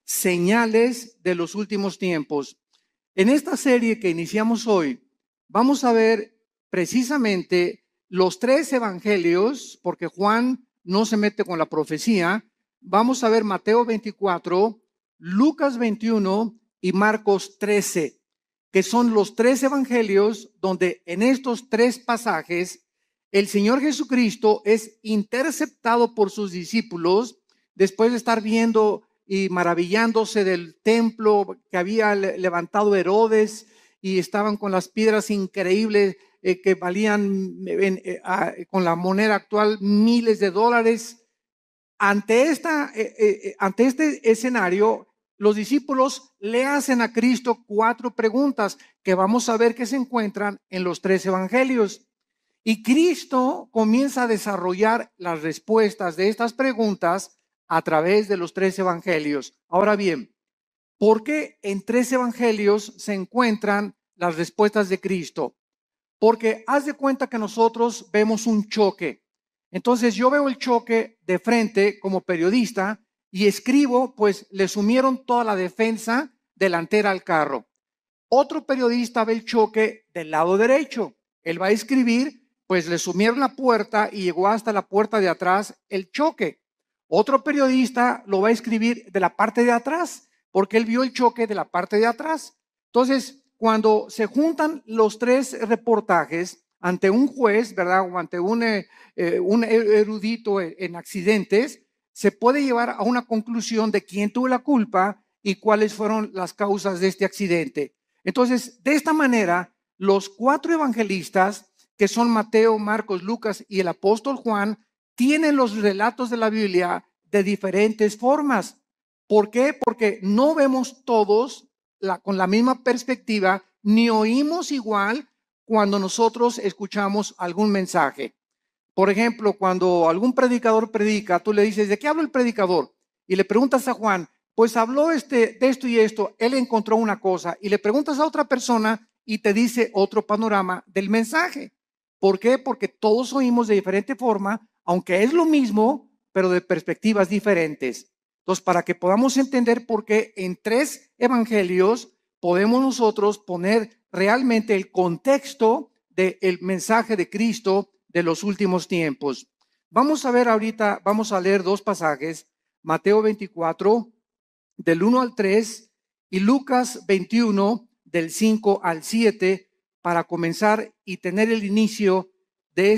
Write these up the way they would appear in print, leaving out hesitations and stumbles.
señales de los últimos tiempos. En esta serie que iniciamos hoy, vamos a ver precisamente los tres evangelios, porque Juan no se mete con la profecía. Vamos a ver Mateo 24, Lucas 21 y Marcos 13, que son los tres evangelios donde en estos tres pasajes el Señor Jesucristo es interceptado por sus discípulos después de estar viendo y maravillándose del templo que había levantado Herodes, y estaban con las piedras increíbles que valían con la moneda actual miles de dólares. Ante este escenario, los discípulos le hacen a Cristo cuatro preguntas que vamos a ver que se encuentran en los tres evangelios. Y Cristo comienza a desarrollar las respuestas de estas preguntas a través de los tres evangelios. Ahora bien, ¿por qué en tres evangelios se encuentran las respuestas de Cristo? Porque haz de cuenta que nosotros vemos un choque. Entonces yo veo el choque de frente como periodista y escribo, pues le sumieron toda la defensa delantera al carro. Otro periodista ve el choque del lado derecho. Él va a escribir, pues le sumieron la puerta y llegó hasta la puerta de atrás el choque. Otro periodista lo va a escribir de la parte de atrás, porque él vio el choque de la parte de atrás. Entonces, cuando se juntan los tres reportajes ante un juez, ¿verdad? O ante un erudito en accidentes, se puede llevar a una conclusión de quién tuvo la culpa y cuáles fueron las causas de este accidente. Entonces, de esta manera, los cuatro evangelistas, que son Mateo, Marcos, Lucas y el apóstol Juan, tienen los relatos de la Biblia de diferentes formas. ¿Por qué? Porque no vemos todos con la misma perspectiva, ni oímos igual cuando nosotros escuchamos algún mensaje. Por ejemplo, cuando algún predicador predica, tú le dices, ¿de qué habla el predicador? Y le preguntas a Juan, pues habló de esto y esto, él encontró una cosa. Y le preguntas a otra persona y te dice otro panorama del mensaje. ¿Por qué? Porque todos oímos de diferente forma, aunque es lo mismo, pero de perspectivas diferentes. Entonces, para que podamos entender por qué en tres evangelios podemos nosotros poner realmente el contexto del mensaje de Cristo de los últimos tiempos. Vamos a ver ahorita, vamos a leer dos pasajes, Mateo 24, del 1 al 3, y Lucas 21, del 5 al 7, para comenzar y tener el inicio de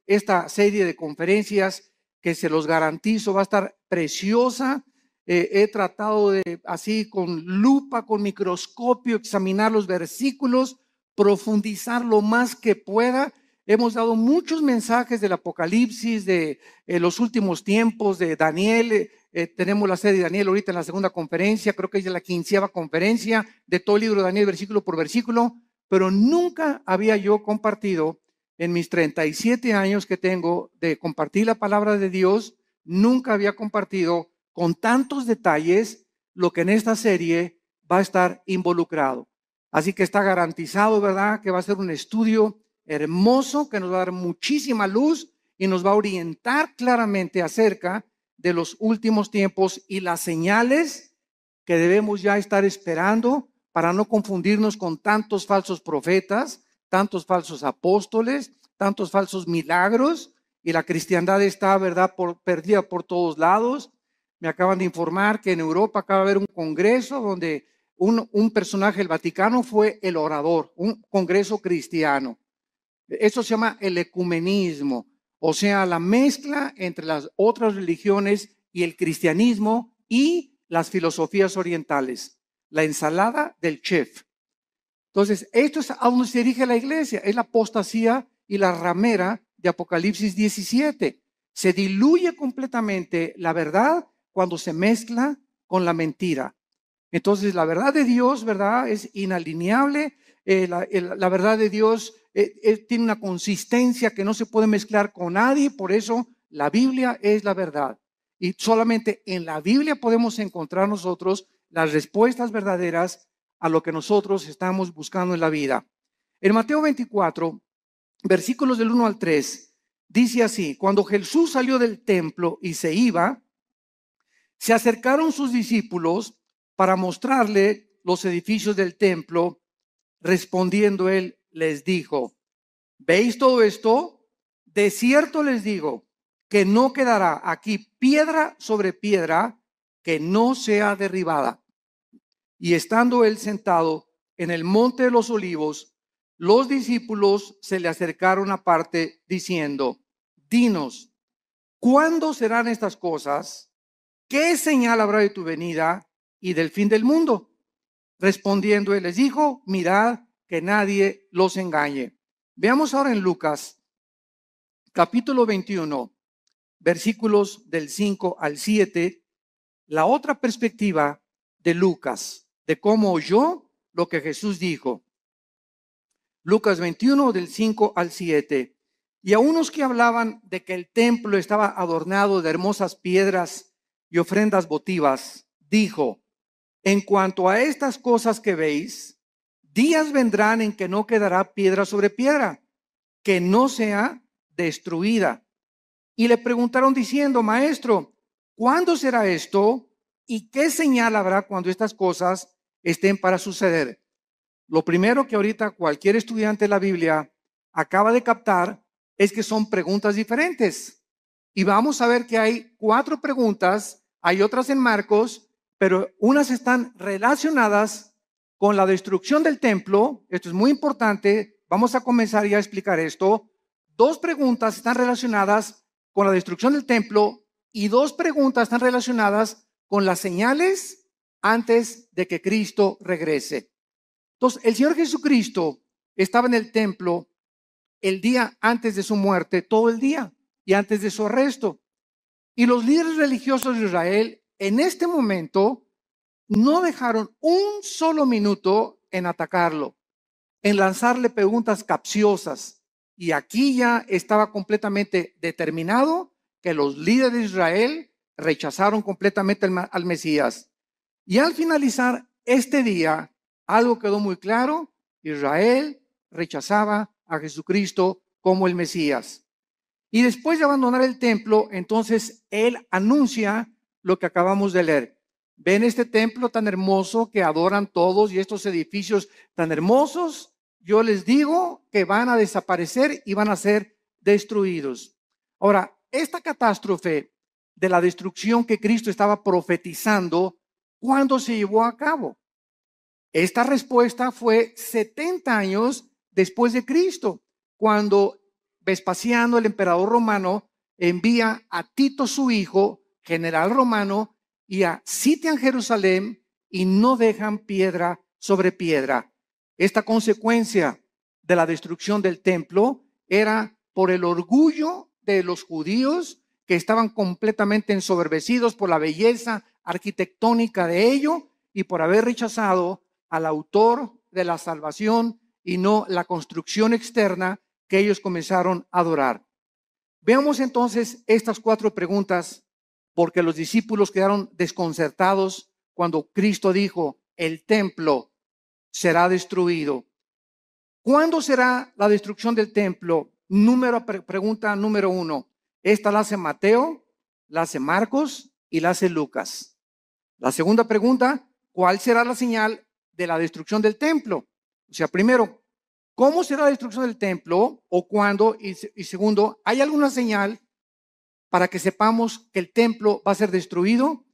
esta serie de conferencias que se los garantizo va a estar preciosa. He tratado de, así con lupa, con microscopio, examinar los versículos, profundizar lo más que pueda. Hemos dado muchos mensajes del Apocalipsis, de los últimos tiempos, de Daniel. Tenemos la serie de Daniel ahorita en la segunda conferencia, creo que es la 15ª conferencia de todo el libro de Daniel, versículo por versículo, pero nunca había yo compartido en mis 37 años que tengo de compartir la palabra de Dios, nunca había compartido con tantos detalles lo que en esta serie va a estar involucrado. Así que está garantizado, ¿verdad?, que va a ser un estudio hermoso que nos va a dar muchísima luz y nos va a orientar claramente acerca de los últimos tiempos y las señales que debemos ya estar esperando para no confundirnos con tantos falsos profetas, tantos falsos apóstoles, tantos falsos milagros, y la cristiandad está, ¿verdad?, perdida por todos lados. Me acaban de informar que en Europa acaba de haber un congreso donde un personaje del Vaticano fue el orador, un congreso cristiano. Eso se llama el ecumenismo, o sea, la mezcla entre las otras religiones y el cristianismo y las filosofías orientales, la ensalada del chef. Entonces, esto es a donde se dirige la iglesia, es la apostasía y la ramera de Apocalipsis 17. Se diluye completamente la verdad cuando se mezcla con la mentira. Entonces, la verdad de Dios, ¿verdad?, es inalineable. La verdad de Dios tiene una consistencia que no se puede mezclar con nadie. Por eso, la Biblia es la verdad. Y solamente en la Biblia podemos encontrar nosotros las respuestas verdaderas a lo que nosotros estamos buscando en la vida. En Mateo 24, versículos del 1 al 3, dice así: cuando Jesús salió del templo y se iba, se acercaron sus discípulos para mostrarle los edificios del templo. Respondiendo él, les dijo: ¿veis todo esto? De cierto les digo que no quedará aquí piedra sobre piedra que no sea derribada. Y estando él sentado en el monte de los olivos, los discípulos se le acercaron aparte diciendo: dinos, ¿cuándo serán estas cosas? ¿Qué señal habrá de tu venida y del fin del mundo? Respondiendo él les dijo: mirad que nadie los engañe. Veamos ahora en Lucas, capítulo 21, versículos del 5 al 7, la otra perspectiva de Lucas, de cómo oyó lo que Jesús dijo. Lucas 21, del 5 al 7. Y a unos que hablaban de que el templo estaba adornado de hermosas piedras y ofrendas votivas, dijo: en cuanto a estas cosas que veis, días vendrán en que no quedará piedra sobre piedra, que no sea destruida. Y le preguntaron diciendo: maestro, ¿cuándo será esto? ¿Y qué señal habrá cuando estas cosas estén para suceder? Lo primero que ahorita cualquier estudiante de la Biblia acaba de captar es que son preguntas diferentes. Y vamos a ver que hay 4 preguntas, hay otras en Marcos, pero unas están relacionadas con la destrucción del templo. Esto es muy importante. Vamos a comenzar ya a explicar esto. 2 preguntas están relacionadas con la destrucción del templo y 2 preguntas están relacionadas con las señales antes de que Cristo regrese. Entonces, el Señor Jesucristo estaba en el templo el día antes de su muerte, todo el día, y antes de su arresto. Y los líderes religiosos de Israel en este momento no dejaron un solo minuto en atacarlo, en lanzarle preguntas capciosas. Y aquí ya estaba completamente determinado que los líderes de Israel rechazaron completamente al Mesías. Y al finalizar este día, algo quedó muy claro: Israel rechazaba a Jesucristo como el Mesías. Y después de abandonar el templo, entonces él anuncia lo que acabamos de leer. ¿Ven este templo tan hermoso que adoran todos y estos edificios tan hermosos? Yo les digo que van a desaparecer y van a ser destruidos. Ahora, esta catástrofe de la destrucción que Cristo estaba profetizando, ¿cuándo se llevó a cabo? Esta respuesta fue 70 años después de Cristo, cuando Vespasiano, el emperador romano, envía a Tito, su hijo, general romano, y a sitian Jerusalén y no dejan piedra sobre piedra. Esta consecuencia de la destrucción del templo era por el orgullo de los judíos, que estaban completamente ensoberbecidos por la belleza arquitectónica de ello y por haber rechazado al autor de la salvación y no la construcción externa que ellos comenzaron a adorar. Veamos entonces estas 4 preguntas, porque los discípulos quedaron desconcertados cuando Cristo dijo: el templo será destruido. ¿Cuándo será la destrucción del templo? Pregunta número 1. Esta la hace Mateo, la hace Marcos y la hace Lucas. La segunda pregunta: ¿cuál será la señal de la destrucción del templo? O sea, primero, ¿cómo será la destrucción del templo o cuándo? Y segundo, ¿hay alguna señal para que sepamos que el templo va a ser destruido?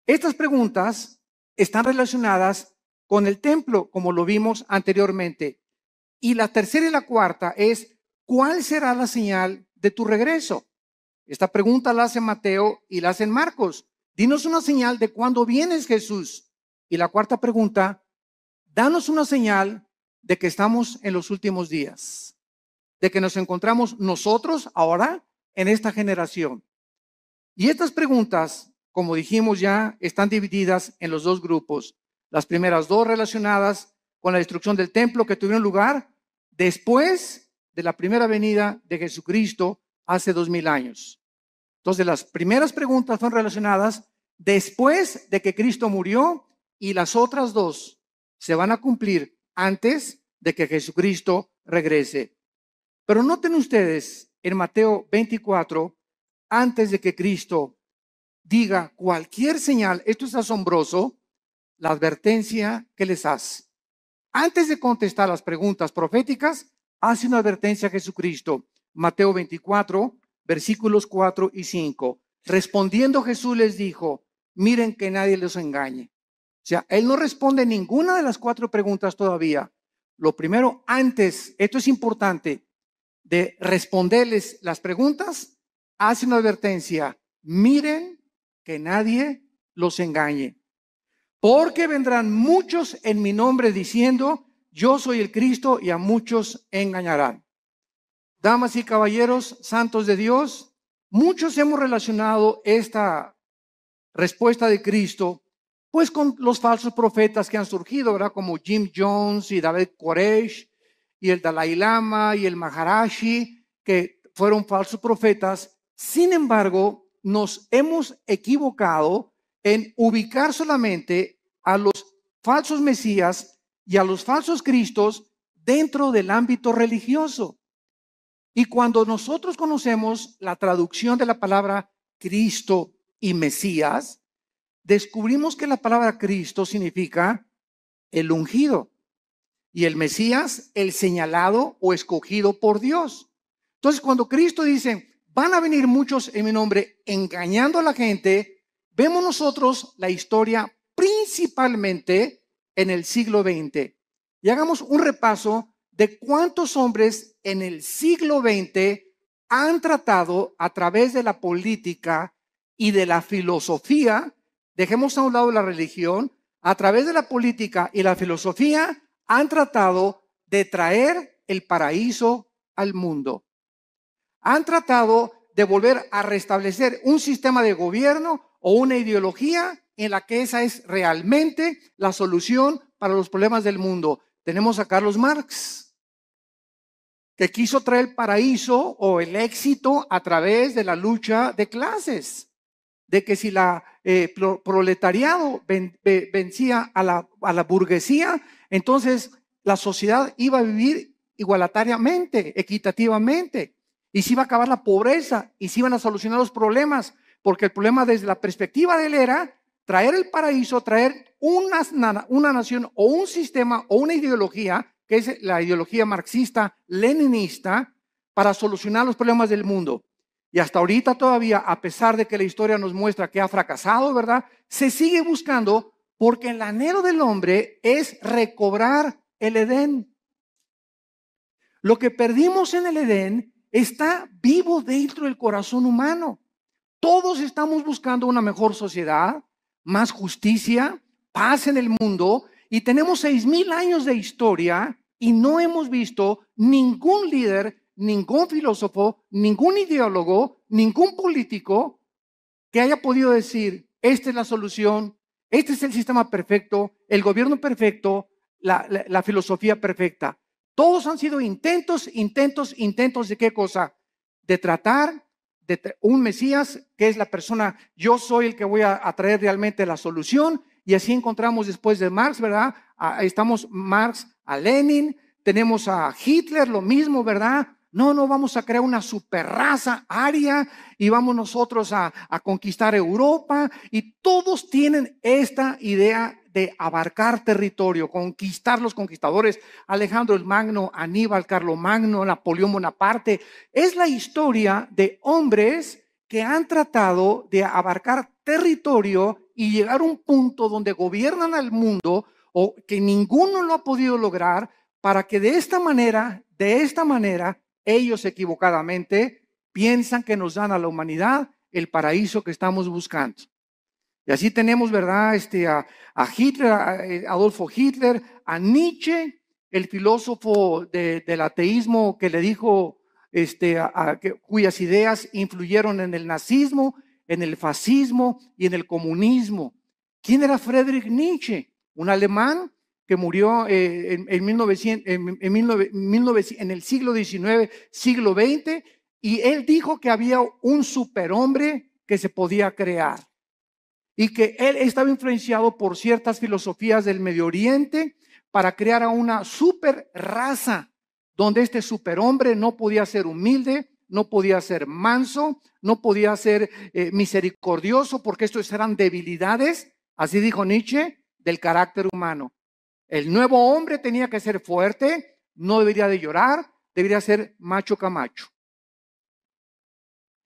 Estas preguntas están relacionadas con el templo, como lo vimos anteriormente. Y la tercera y la cuarta es: ¿cuál será la señal de tu regreso? Esta pregunta la hace Mateo y la hace Marcos. Dinos una señal de cuándo vienes, Jesús. Y la cuarta pregunta: danos una señal de que estamos en los últimos días, de que nos encontramos nosotros ahora en esta generación. Y estas preguntas, como dijimos ya, están divididas en los 2 grupos. Las primeras 2 relacionadas con la destrucción del templo que tuvieron lugar después de la primera venida de Jesucristo hace 2000 años. Entonces, las primeras preguntas son relacionadas después de que Cristo murió, y las otras 2 se van a cumplir antes de que Jesucristo regrese. Pero noten ustedes en Mateo 24, antes de que Cristo diga cualquier señal, esto es asombroso, la advertencia que les hace. Antes de contestar las preguntas proféticas, hace una advertencia a Jesucristo. Mateo 24, versículos 4 y 5. Respondiendo Jesús les dijo, miren que nadie los engañe. O sea, él no responde ninguna de las 4 preguntas todavía. Lo primero, antes, esto es importante, de responderles las preguntas, hace una advertencia. Miren que nadie los engañe. Porque vendrán muchos en mi nombre diciendo, yo soy el Cristo, y a muchos engañarán. Damas y caballeros, santos de Dios, muchos hemos relacionado esta respuesta de Cristo, pues con los falsos profetas que han surgido, ¿verdad? Como Jim Jones y David Koresh, y el Dalai Lama y el Maharashi, que fueron falsos profetas. Sin embargo, nos hemos equivocado en ubicar solamente a los falsos mesías y a los falsos cristos dentro del ámbito religioso. Y cuando nosotros conocemos la traducción de la palabra Cristo y Mesías, descubrimos que la palabra Cristo significa el ungido y el Mesías el señalado o escogido por Dios. Entonces, cuando Cristo dice, van a venir muchos en mi nombre engañando a la gente, vemos nosotros la historia principalmente en el siglo XX. Y hagamos un repaso de cuántos hombres en el siglo XX han tratado a través de la política y de la filosofía, dejemos a un lado la religión, a través de la política y la filosofía han tratado de traer el paraíso al mundo. Han tratado de volver a restablecer un sistema de gobierno o una ideología en la que esa es realmente la solución para los problemas del mundo. Tenemos a Carlos Marx, que quiso traer el paraíso o el éxito a través de la lucha de clases, de que si la proletariado vencía a la burguesía, entonces la sociedad iba a vivir igualitariamente, equitativamente, y se iba a acabar la pobreza y se iban a solucionar los problemas, porque el problema desde la perspectiva de él era traer el paraíso, traer una nación o un sistema o una ideología, que es la ideología marxista-leninista, para solucionar los problemas del mundo. Y hasta ahorita todavía, a pesar de que la historia nos muestra que ha fracasado, ¿verdad? Se sigue buscando, porque el anhelo del hombre es recobrar el Edén. Lo que perdimos en el Edén está vivo dentro del corazón humano. Todos estamos buscando una mejor sociedad, más justicia, paz en el mundo, y tenemos 6,000 años de historia y no hemos visto ningún líder, ningún filósofo, ningún ideólogo, ningún político que haya podido decir, esta es la solución, este es el sistema perfecto, el gobierno perfecto, la filosofía perfecta. Todos han sido intentos ¿de qué cosa? De tratar de un Mesías que es la persona, yo soy el que voy a traer realmente la solución. Y así encontramos después de Marx, ¿verdad? Estamos Marx a Lenin, tenemos a Hitler, lo mismo, ¿verdad? No, vamos a crear una superraza aria y vamos nosotros a conquistar Europa. Y todos tienen esta idea de abarcar territorio, conquistar los conquistadores, Alejandro el Magno, Aníbal, Carlomagno, Napoleón Bonaparte. Es la historia de hombres que han tratado de abarcar territorio y llegar a un punto donde gobiernan al mundo, o que ninguno lo ha podido lograr, para que de esta manera, ellos equivocadamente piensan que nos dan a la humanidad el paraíso que estamos buscando. Y así tenemos, ¿verdad? A Hitler, a Adolfo Hitler, a Nietzsche, el filósofo del ateísmo que le dijo, cuyas ideas influyeron en el nazismo, en el fascismo y en el comunismo. ¿Quién era Friedrich Nietzsche? Un alemán que murió en el siglo XIX, siglo XX, y él dijo que había un superhombre que se podía crear y que él estaba influenciado por ciertas filosofías del Medio Oriente para crear a una super raza donde este superhombre no podía ser humilde, no podía ser manso, no podía ser misericordioso, porque estos eran debilidades, así dijo Nietzsche, del carácter humano. El nuevo hombre tenía que ser fuerte, no debería de llorar, debería ser macho camacho.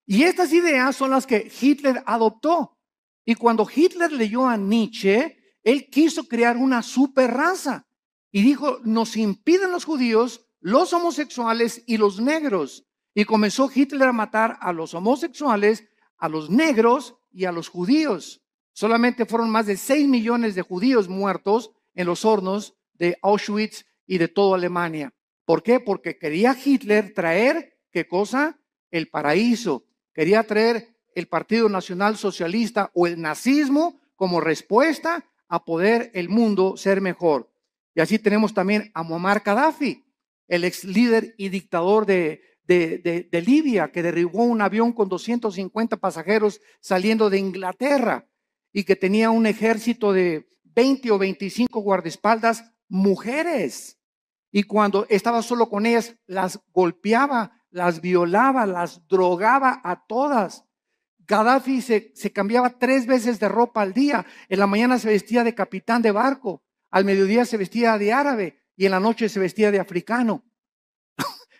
Y estas ideas son las que Hitler adoptó. Y cuando Hitler leyó a Nietzsche, él quiso crear una superraza. Y dijo, nos impiden los judíos, los homosexuales y los negros. Y comenzó Hitler a matar a los homosexuales, a los negros y a los judíos. Solamente fueron más de 6 millones de judíos muertos en los hornos de Auschwitz y de toda Alemania. ¿Por qué? Porque quería Hitler traer, ¿qué cosa? El paraíso. Quería traer el Partido Nacional Socialista o el nazismo como respuesta a poder el mundo ser mejor. Y así tenemos también a Muammar Gaddafi, el ex líder y dictador de Libia, que derribó un avión con 250 pasajeros saliendo de Inglaterra y que tenía un ejército de 20 o 25 guardaespaldas mujeres. Y cuando estaba solo con ellas, las golpeaba, las violaba, las drogaba a todas. Gaddafi se cambiaba 3 veces de ropa al día. En la mañana se vestía de capitán de barco, al mediodía se vestía de árabe y en la noche se vestía de africano.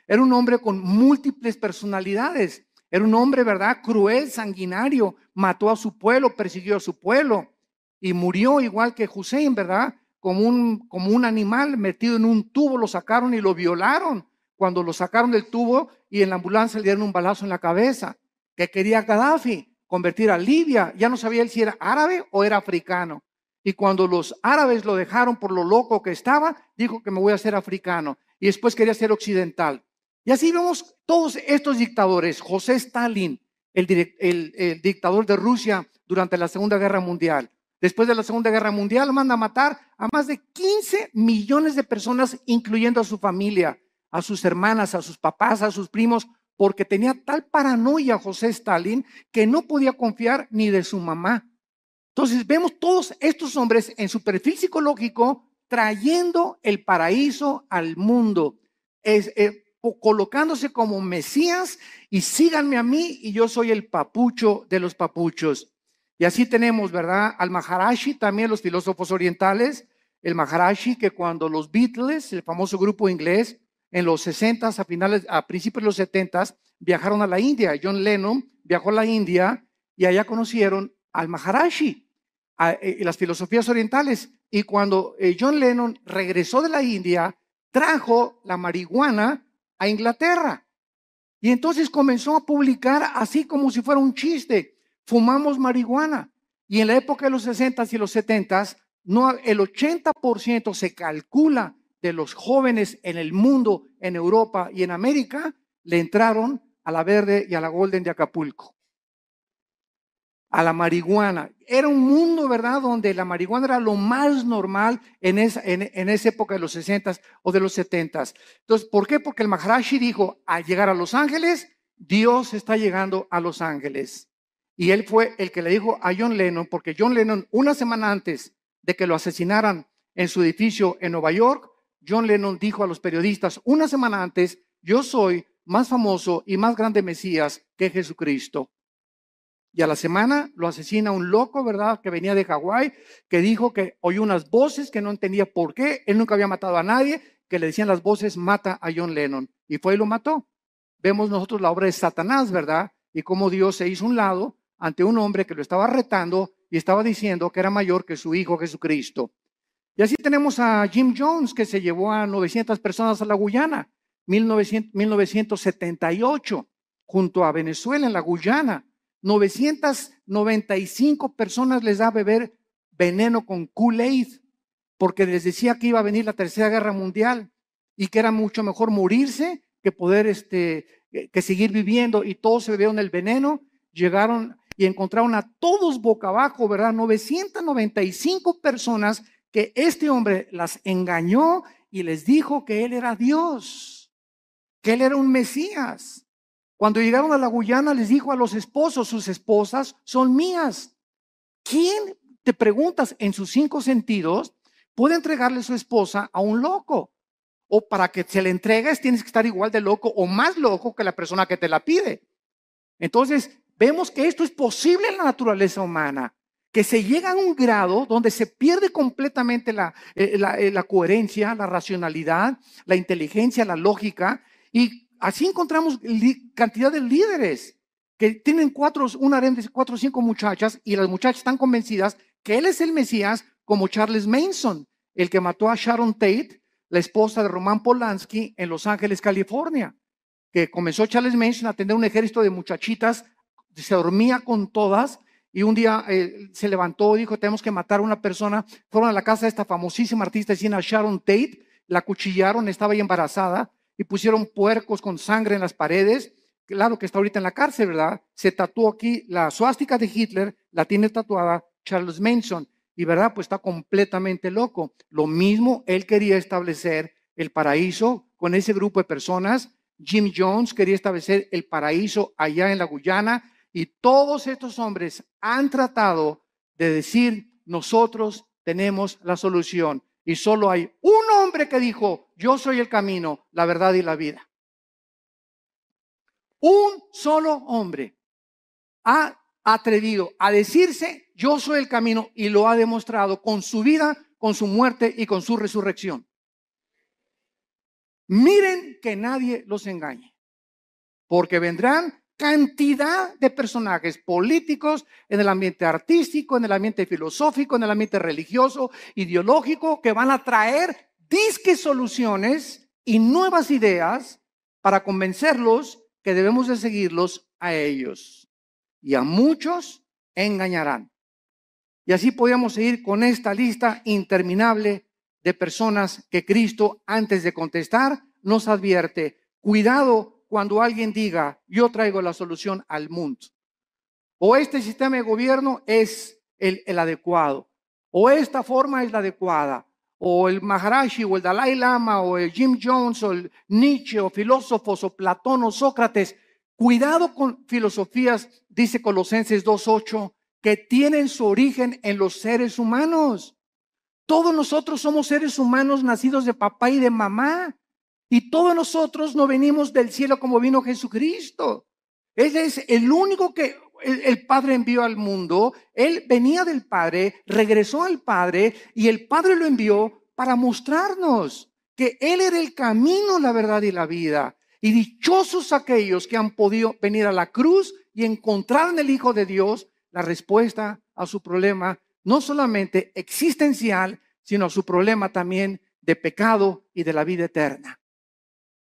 Era un hombre con múltiples personalidades. Era un hombre, ¿verdad? Cruel, sanguinario. Mató a su pueblo, persiguió a su pueblo y murió igual que Hussein, ¿verdad? Como un animal metido en un tubo, lo sacaron y lo violaron. Cuando lo sacaron del tubo y en la ambulancia le dieron un balazo en la cabeza. Que quería Gaddafi convertir a Libia. Ya no sabía él si era árabe o era africano. Y cuando los árabes lo dejaron por lo loco que estaba, dijo que me voy a hacer africano. Y después quería ser occidental. Y así vemos todos estos dictadores. José Stalin, el dictador de Rusia durante la Segunda Guerra Mundial. Después de la Segunda Guerra Mundial manda a matar a más de 15 millones de personas, incluyendo a su familia, a sus hermanas, a sus papás, a sus primos, porque tenía tal paranoia José Stalin que no podía confiar ni de su mamá. Entonces vemos todos estos hombres en su perfil psicológico trayendo el paraíso al mundo, colocándose como Mesías y síganme a mí y yo soy el papucho de los papuchos. Y así tenemos, ¿verdad? Al Maharishi, también los filósofos orientales, el Maharishi que cuando los Beatles, el famoso grupo inglés, en los 60s, a principios de los 70s, viajaron a la India. John Lennon viajó a la India y allá conocieron al Maharishi, las filosofías orientales. Y cuando John Lennon regresó de la India, trajo la marihuana a Inglaterra. Y entonces comenzó a publicar así como si fuera un chiste. Fumamos marihuana. Y en la época de los 60s y los 70s, el 80% se calcula de los jóvenes en el mundo, en Europa y en América, le entraron a la Verde y a la Golden de Acapulco, a la marihuana. Era un mundo, ¿verdad?, donde la marihuana era lo más normal en esa época de los 60s o de los 70s. Entonces, ¿por qué? Porque el Maharishi dijo, al llegar a Los Ángeles, Dios está llegando a Los Ángeles. Y él fue el que le dijo a John Lennon, porque John Lennon, una semana antes de que lo asesinaran en su edificio en Nueva York, John Lennon dijo a los periodistas, una semana antes, yo soy más famoso y más grande Mesías que Jesucristo. Y a la semana lo asesina un loco, ¿verdad?, que venía de Hawái, que dijo que oyó unas voces que no entendía por qué, él nunca había matado a nadie, que le decían las voces, mata a John Lennon. Y fue y lo mató. Vemos nosotros la obra de Satanás, ¿verdad? Y cómo Dios se hizo un lado ante un hombre que lo estaba retando y estaba diciendo que era mayor que su hijo Jesucristo. Y así tenemos a Jim Jones, que se llevó a 900 personas a la Guyana, 1978, junto a Venezuela en la Guyana. 995 personas les da a beber veneno con Kool-Aid, porque les decía que iba a venir la Tercera Guerra Mundial y que era mucho mejor morirse que poder que seguir viviendo, y todos se bebieron el veneno, llegaron y encontraron a todos boca abajo, ¿verdad? 995 personas que este hombre las engañó y les dijo que él era Dios, que él era un Mesías. Cuando llegaron a la Guyana les dijo a los esposos, sus esposas son mías. ¿Quién, te preguntas, en sus 5 sentidos puede entregarle su esposa a un loco? O para que se le entregues tienes que estar igual de loco o más loco que la persona que te la pide. Entonces vemos que esto es posible en la naturaleza humana. que se llega a un grado donde se pierde completamente la coherencia, la racionalidad, la inteligencia, la lógica, y así encontramos cantidad de líderes que tienen un harén de 4 o 5 muchachas, y las muchachas están convencidas que él es el Mesías, como Charles Manson, el que mató a Sharon Tate, la esposa de Roman Polanski, en Los Ángeles, California, que comenzó Charles Manson a tener un ejército de muchachitas, se dormía con todas, y un día se levantó y dijo, tenemos que matar a una persona. Fueron a la casa de esta famosísima artista escena, Sharon Tate, la cuchillaron, estaba ahí embarazada, y pusieron puercos con sangre en las paredes. Claro que está ahorita en la cárcel, ¿verdad? Se tatuó aquí la suástica de Hitler, la tiene tatuada Charles Manson, y ¿verdad? Pues está completamente loco. Lo mismo, él quería establecer el paraíso con ese grupo de personas. Jim Jones quería establecer el paraíso allá en la Guyana, y todos estos hombres han tratado de decir, nosotros tenemos la solución. Y solo hay un hombre que dijo, yo soy el camino, la verdad y la vida. Un solo hombre ha atrevido a decirse, yo soy el camino, y lo ha demostrado con su vida, con su muerte y con su resurrección. Miren que nadie los engañe, porque vendrán cantidad de personajes políticos en el ambiente artístico, en el ambiente filosófico, en el ambiente religioso, ideológico, que van a traer disque soluciones y nuevas ideas para convencerlos que debemos de seguirlos a ellos. Y a muchos engañarán. Y así podríamos seguir con esta lista interminable de personas que Cristo, antes de contestar, nos advierte: cuidado cuando alguien diga, yo traigo la solución al mundo, o este sistema de gobierno es el adecuado, o esta forma es la adecuada, o el Maharashi, o el Dalai Lama, o el Jim Jones, o el Nietzsche, o filósofos, o Platón, o Sócrates. Cuidado con filosofías, dice Colosenses 2:8, que tienen su origen en los seres humanos. Todos nosotros somos seres humanos nacidos de papá y de mamá. Y todos nosotros no venimos del cielo como vino Jesucristo. Él es el único que el Padre envió al mundo. Él venía del Padre, regresó al Padre, y el Padre lo envió para mostrarnos que Él era el camino, la verdad y la vida. Y dichosos aquellos que han podido venir a la cruz y encontrar en el Hijo de Dios la respuesta a su problema, no solamente existencial, sino a su problema también de pecado y de la vida eterna.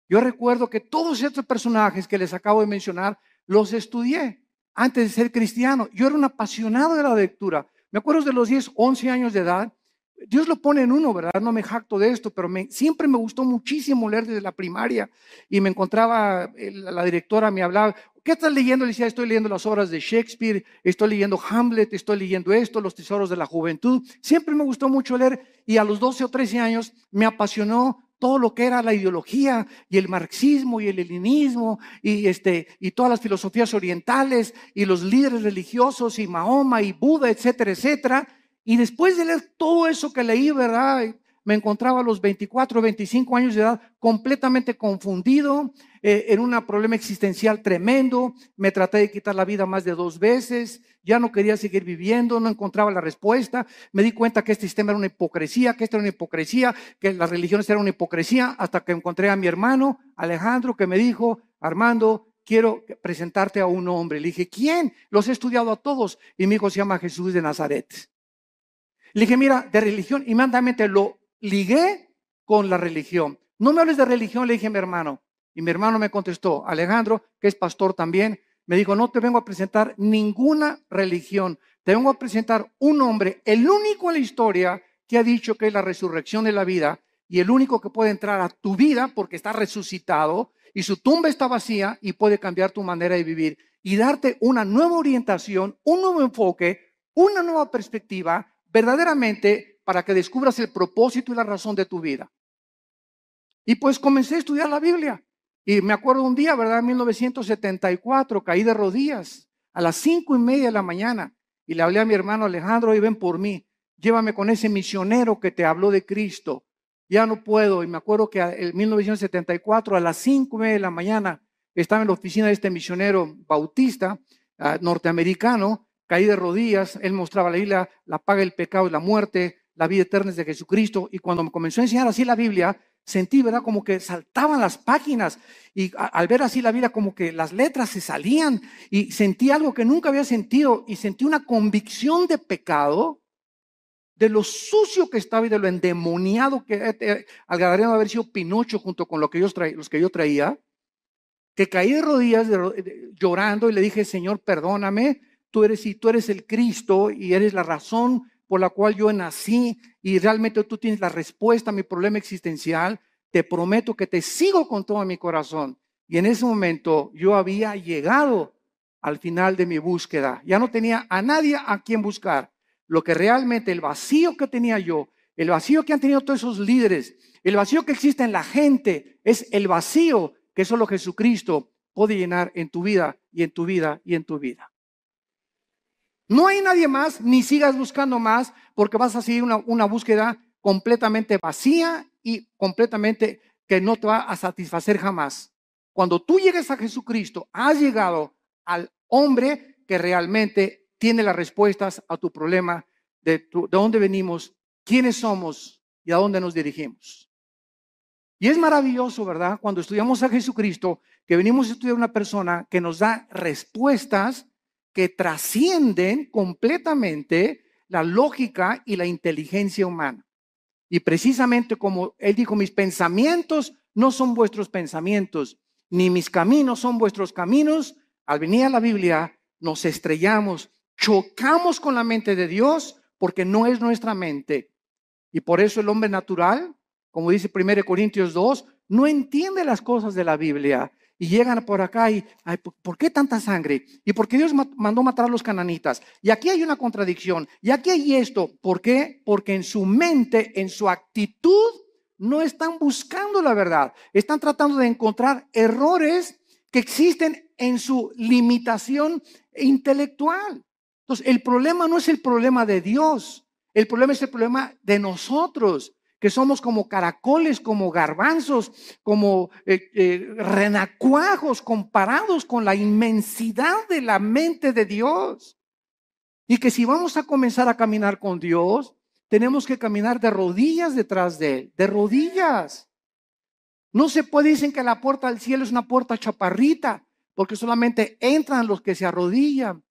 Yo recuerdo que todos estos personajes que les acabo de mencionar, los estudié antes de ser cristiano. Yo era un apasionado de la lectura. Me acuerdo de los 10, 11 años de edad. Dios lo pone en uno, ¿verdad? No me jacto de esto, pero siempre me gustó muchísimo leer desde la primaria. Y me encontraba, la directora me hablaba, ¿qué estás leyendo? Le decía, estoy leyendo las obras de Shakespeare, estoy leyendo Hamlet, estoy leyendo esto, Los tesoros de la juventud. Siempre me gustó mucho leer, y a los 12 o 13 años me apasionó todo lo que era la ideología y el marxismo y el leninismo y todas las filosofías orientales y los líderes religiosos y Mahoma y Buda, etcétera, etcétera. Y después de leer todo eso que leí, ¿verdad? Me encontraba a los 24, 25 años de edad completamente confundido, en un problema existencial tremendo. Me traté de quitar la vida más de 2 veces, ya no quería seguir viviendo, no encontraba la respuesta. Me di cuenta que este sistema era una hipocresía, que esta era una hipocresía, que las religiones eran una hipocresía, hasta que encontré a mi hermano Alejandro, que me dijo, Armando, quiero presentarte a un hombre. Le dije, ¿quién? Los he estudiado a todos. Y mi hijo se llama Jesús de Nazaret. Le dije, mira, de religión, inmediatamente lo ligué con la religión. No me hables de religión, le dije a mi hermano. Y mi hermano me contestó, Alejandro, que es pastor también, me dijo, no te vengo a presentar ninguna religión, te vengo a presentar un hombre, el único en la historia que ha dicho que es la resurrección de la vida, y el único que puede entrar a tu vida porque está resucitado, y su tumba está vacía, y puede cambiar tu manera de vivir, y darte una nueva orientación, un nuevo enfoque, una nueva perspectiva, verdaderamente para que descubras el propósito y la razón de tu vida. Y pues comencé a estudiar la Biblia. Y me acuerdo un día, ¿verdad? En 1974, caí de rodillas a las 5:30 de la mañana. Y le hablé a mi hermano Alejandro, y ven por mí. Llévame con ese misionero que te habló de Cristo. Ya no puedo. Y me acuerdo que en 1974, a las 5:30 de la mañana, estaba en la oficina de este misionero bautista norteamericano. caí de rodillas, él mostraba la Biblia, la paga del pecado y la muerte, la vida eterna es de Jesucristo, y cuando me comenzó a enseñar así la Biblia, sentí, ¿verdad? Como que saltaban las páginas, y al ver así la Biblia, como que las letras se salían, y sentí algo que nunca había sentido, y sentí una convicción de pecado, de lo sucio que estaba y de lo endemoniado que al grado de haber sido Pinocho junto con los que yo traía, que caí de rodillas llorando y le dije, Señor, perdóname, tú eres el Cristo y eres la razón por la cual yo nací y realmente tú tienes la respuesta a mi problema existencial. Te prometo que te sigo con todo mi corazón. Y en ese momento yo había llegado al final de mi búsqueda. Ya no tenía a nadie a quien buscar. Lo que realmente, el vacío que tenía yo, el vacío que han tenido todos esos líderes, el vacío que existe en la gente, es el vacío que solo Jesucristo puede llenar en tu vida y en tu vida y en tu vida. No hay nadie más, ni sigas buscando más, porque vas a seguir una búsqueda completamente vacía y completamente que no te va a satisfacer jamás. Cuando tú llegues a Jesucristo, has llegado al hombre que realmente tiene las respuestas a tu problema de dónde venimos, quiénes somos y a dónde nos dirigimos. Y es maravilloso, ¿verdad? Cuando estudiamos a Jesucristo, que venimos a estudiar una persona que nos da respuestas que trascienden completamente la lógica y la inteligencia humana. Y precisamente como él dijo, mis pensamientos no son vuestros pensamientos, ni mis caminos son vuestros caminos. Al venir a la Biblia, nos estrellamos, chocamos con la mente de Dios porque no es nuestra mente. Y por eso el hombre natural, como dice 1 Corintios 2, no entiende las cosas de la Biblia. Y llegan por acá y, ay, ¿por qué tanta sangre? ¿Y por qué Dios mandó matar a los cananitas? Y aquí hay una contradicción. Y aquí hay esto. ¿Por qué? Porque en su mente, en su actitud, no están buscando la verdad. Están tratando de encontrar errores que existen en su limitación intelectual. Entonces, el problema no es el problema de Dios. El problema es el problema de nosotros, que somos como caracoles, como garbanzos, como renacuajos comparados con la inmensidad de la mente de Dios. Y que si vamos a comenzar a caminar con Dios, tenemos que caminar de rodillas detrás de Él, de rodillas. No se puede, dicen que la puerta del cielo es una puerta chaparrita, porque solamente entran los que se arrodillan.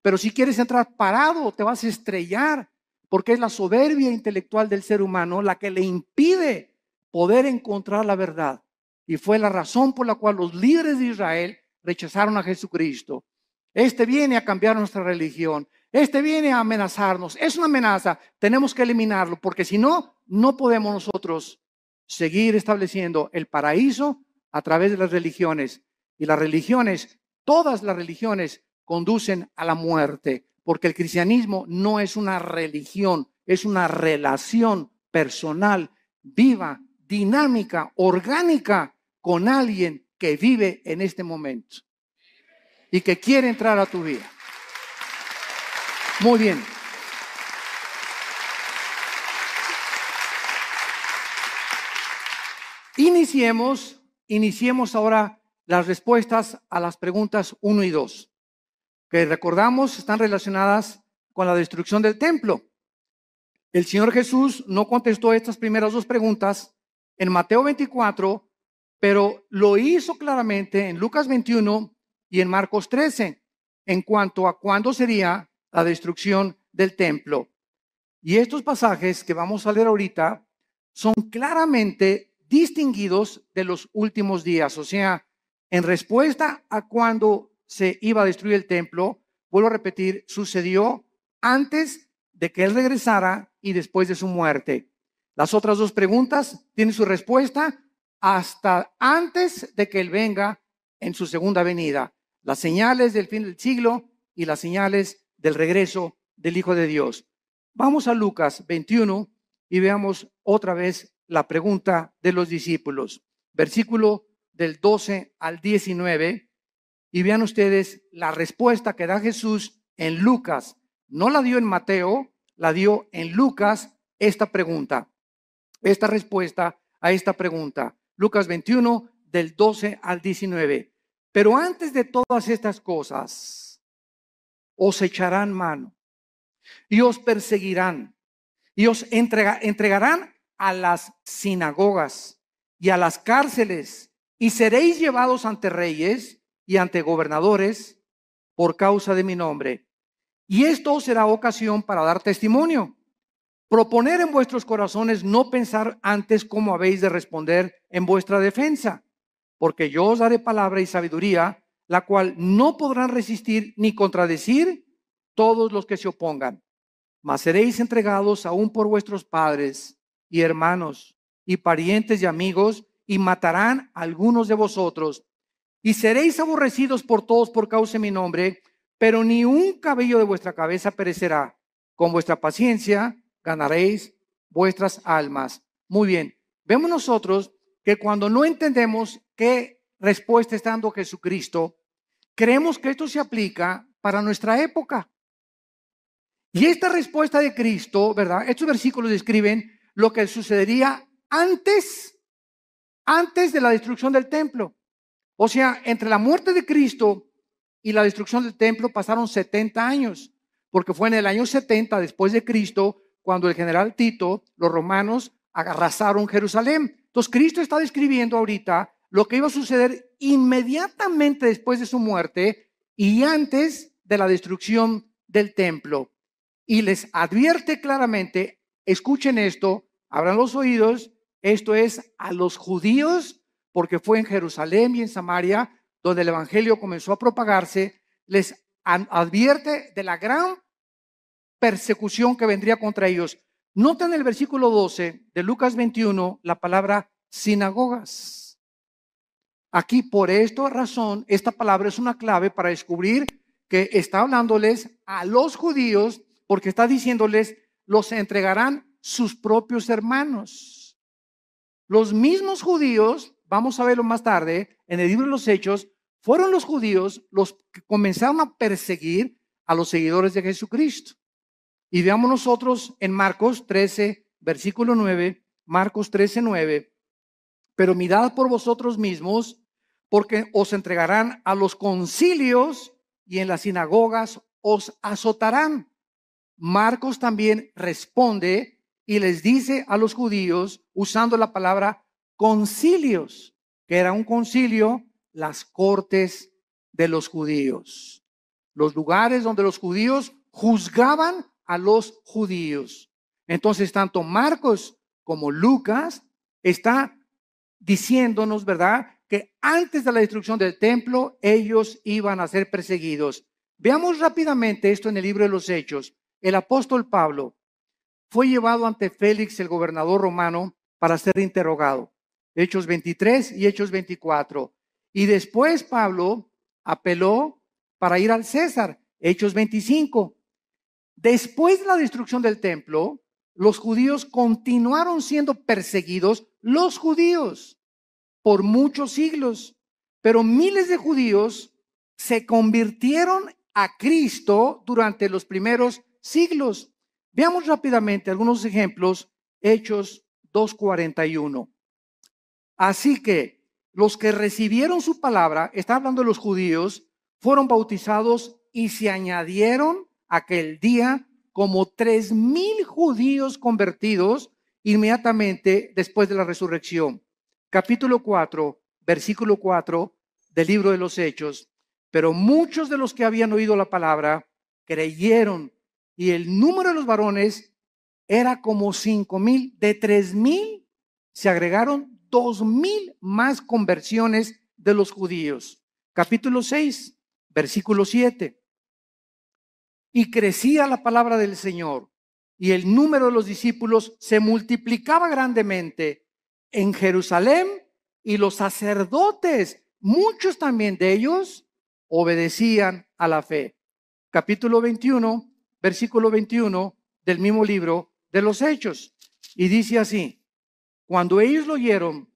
Pero si quieres entrar parado, te vas a estrellar. Porque es la soberbia intelectual del ser humano la que le impide poder encontrar la verdad. Y fue la razón por la cual los líderes de Israel rechazaron a Jesucristo. Este viene a cambiar nuestra religión. Este viene a amenazarnos. Es una amenaza. Tenemos que eliminarlo, porque si no, no podemos nosotros seguir estableciendo el paraíso a través de las religiones. Y las religiones, todas las religiones, conducen a la muerte. Porque el cristianismo no es una religión, es una relación personal, viva, dinámica, orgánica con alguien que vive en este momento y que quiere entrar a tu vida. Muy bien. Iniciemos ahora las respuestas a las preguntas 1 y 2. Que recordamos están relacionadas con la destrucción del templo. El Señor Jesús no contestó estas primeras dos preguntas en Mateo 24, pero lo hizo claramente en Lucas 21 y en Marcos 13, en cuanto a cuándo sería la destrucción del templo. Y estos pasajes que vamos a leer ahorita son claramente distinguidos de los últimos días, o sea, en respuesta a cuándo se iba a destruir el templo, vuelvo a repetir, sucedió antes de que él regresara y después de su muerte. Las otras dos preguntas tienen su respuesta hasta antes de que él venga en su segunda venida. Las señales del fin del siglo y las señales del regreso del Hijo de Dios. Vamos a Lucas 21 y veamos otra vez la pregunta de los discípulos. Versículo del 12 al 19. Y vean ustedes la respuesta que da Jesús en Lucas. No la dio en Mateo, la dio en Lucas esta pregunta. Esta respuesta a esta pregunta. Lucas 21 del 12 al 19. Pero antes de todas estas cosas, os echarán mano y os perseguirán y os entregarán a las sinagogas y a las cárceles y seréis llevados ante reyes y ante gobernadores por causa de mi nombre. Y esto será ocasión para dar testimonio. Proponer en vuestros corazones no pensar antes cómo habéis de responder en vuestra defensa, porque yo os daré palabra y sabiduría, la cual no podrán resistir ni contradecir todos los que se opongan. Mas seréis entregados aún por vuestros padres y hermanos y parientes y amigos, y matarán a algunos de vosotros. Y seréis aborrecidos por todos por causa de mi nombre, pero ni un cabello de vuestra cabeza perecerá. Con vuestra paciencia ganaréis vuestras almas. Muy bien, vemos nosotros que cuando no entendemos qué respuesta está dando Jesucristo, creemos que esto se aplica para nuestra época. Y esta respuesta de Cristo, ¿verdad? Estos versículos describen lo que sucedería antes de la destrucción del templo. O sea, entre la muerte de Cristo y la destrucción del templo pasaron 70 años, porque fue en el año 70 después de Cristo cuando el general Tito, los romanos, arrasaron Jerusalén. Entonces Cristo está describiendo ahorita lo que iba a suceder inmediatamente después de su muerte y antes de la destrucción del templo. Y les advierte claramente, escuchen esto, abran los oídos, esto es a los judíos, porque fue en Jerusalén y en Samaria donde el evangelio comenzó a propagarse, les advierte de la gran persecución que vendría contra ellos. Nota en el versículo 12 de Lucas 21 la palabra sinagogas. Aquí, por esta razón, esta palabra es una clave para descubrir que está hablándoles a los judíos, porque está diciéndoles, los entregarán sus propios hermanos. Los mismos judíos, vamos a verlo más tarde, en el libro de los Hechos, fueron los judíos los que comenzaron a perseguir a los seguidores de Jesucristo. Y veamos nosotros en Marcos 13, versículo 9, Marcos 13, 9, pero mirad por vosotros mismos, porque os entregarán a los concilios y en las sinagogas os azotarán. Marcos también responde y les dice a los judíos, usando la palabra concilios, que era un concilio, las cortes de los judíos, los lugares donde los judíos juzgaban a los judíos. Entonces, tanto Marcos como Lucas está diciéndonos, ¿verdad?, que antes de la destrucción del templo, ellos iban a ser perseguidos. Veamos rápidamente esto en el libro de los Hechos. El apóstol Pablo fue llevado ante Félix, el gobernador romano, para ser interrogado. Hechos 23 y Hechos 24. Y después Pablo apeló para ir al César. Hechos 25. Después de la destrucción del templo, los judíos continuaron siendo perseguidos, los judíos, por muchos siglos. Pero miles de judíos se convirtieron a Cristo durante los primeros siglos. Veamos rápidamente algunos ejemplos. Hechos 2:41. Así que los que recibieron su palabra, está hablando de los judíos, fueron bautizados y se añadieron aquel día como 3,000 judíos convertidos inmediatamente después de la resurrección. Capítulo 4, versículo 4 del libro de los Hechos. Pero muchos de los que habían oído la palabra creyeron, y el número de los varones era como 5,000. De 3,000 se agregaron 2,000 más conversiones de los judíos. Capítulo 6, versículo 7. Y crecía la palabra del Señor, y el número de los discípulos se multiplicaba grandemente en Jerusalén, y los sacerdotes, muchos también de ellos, obedecían a la fe. Capítulo 21, versículo 21 del mismo libro de los Hechos. Y dice así: cuando ellos lo oyeron,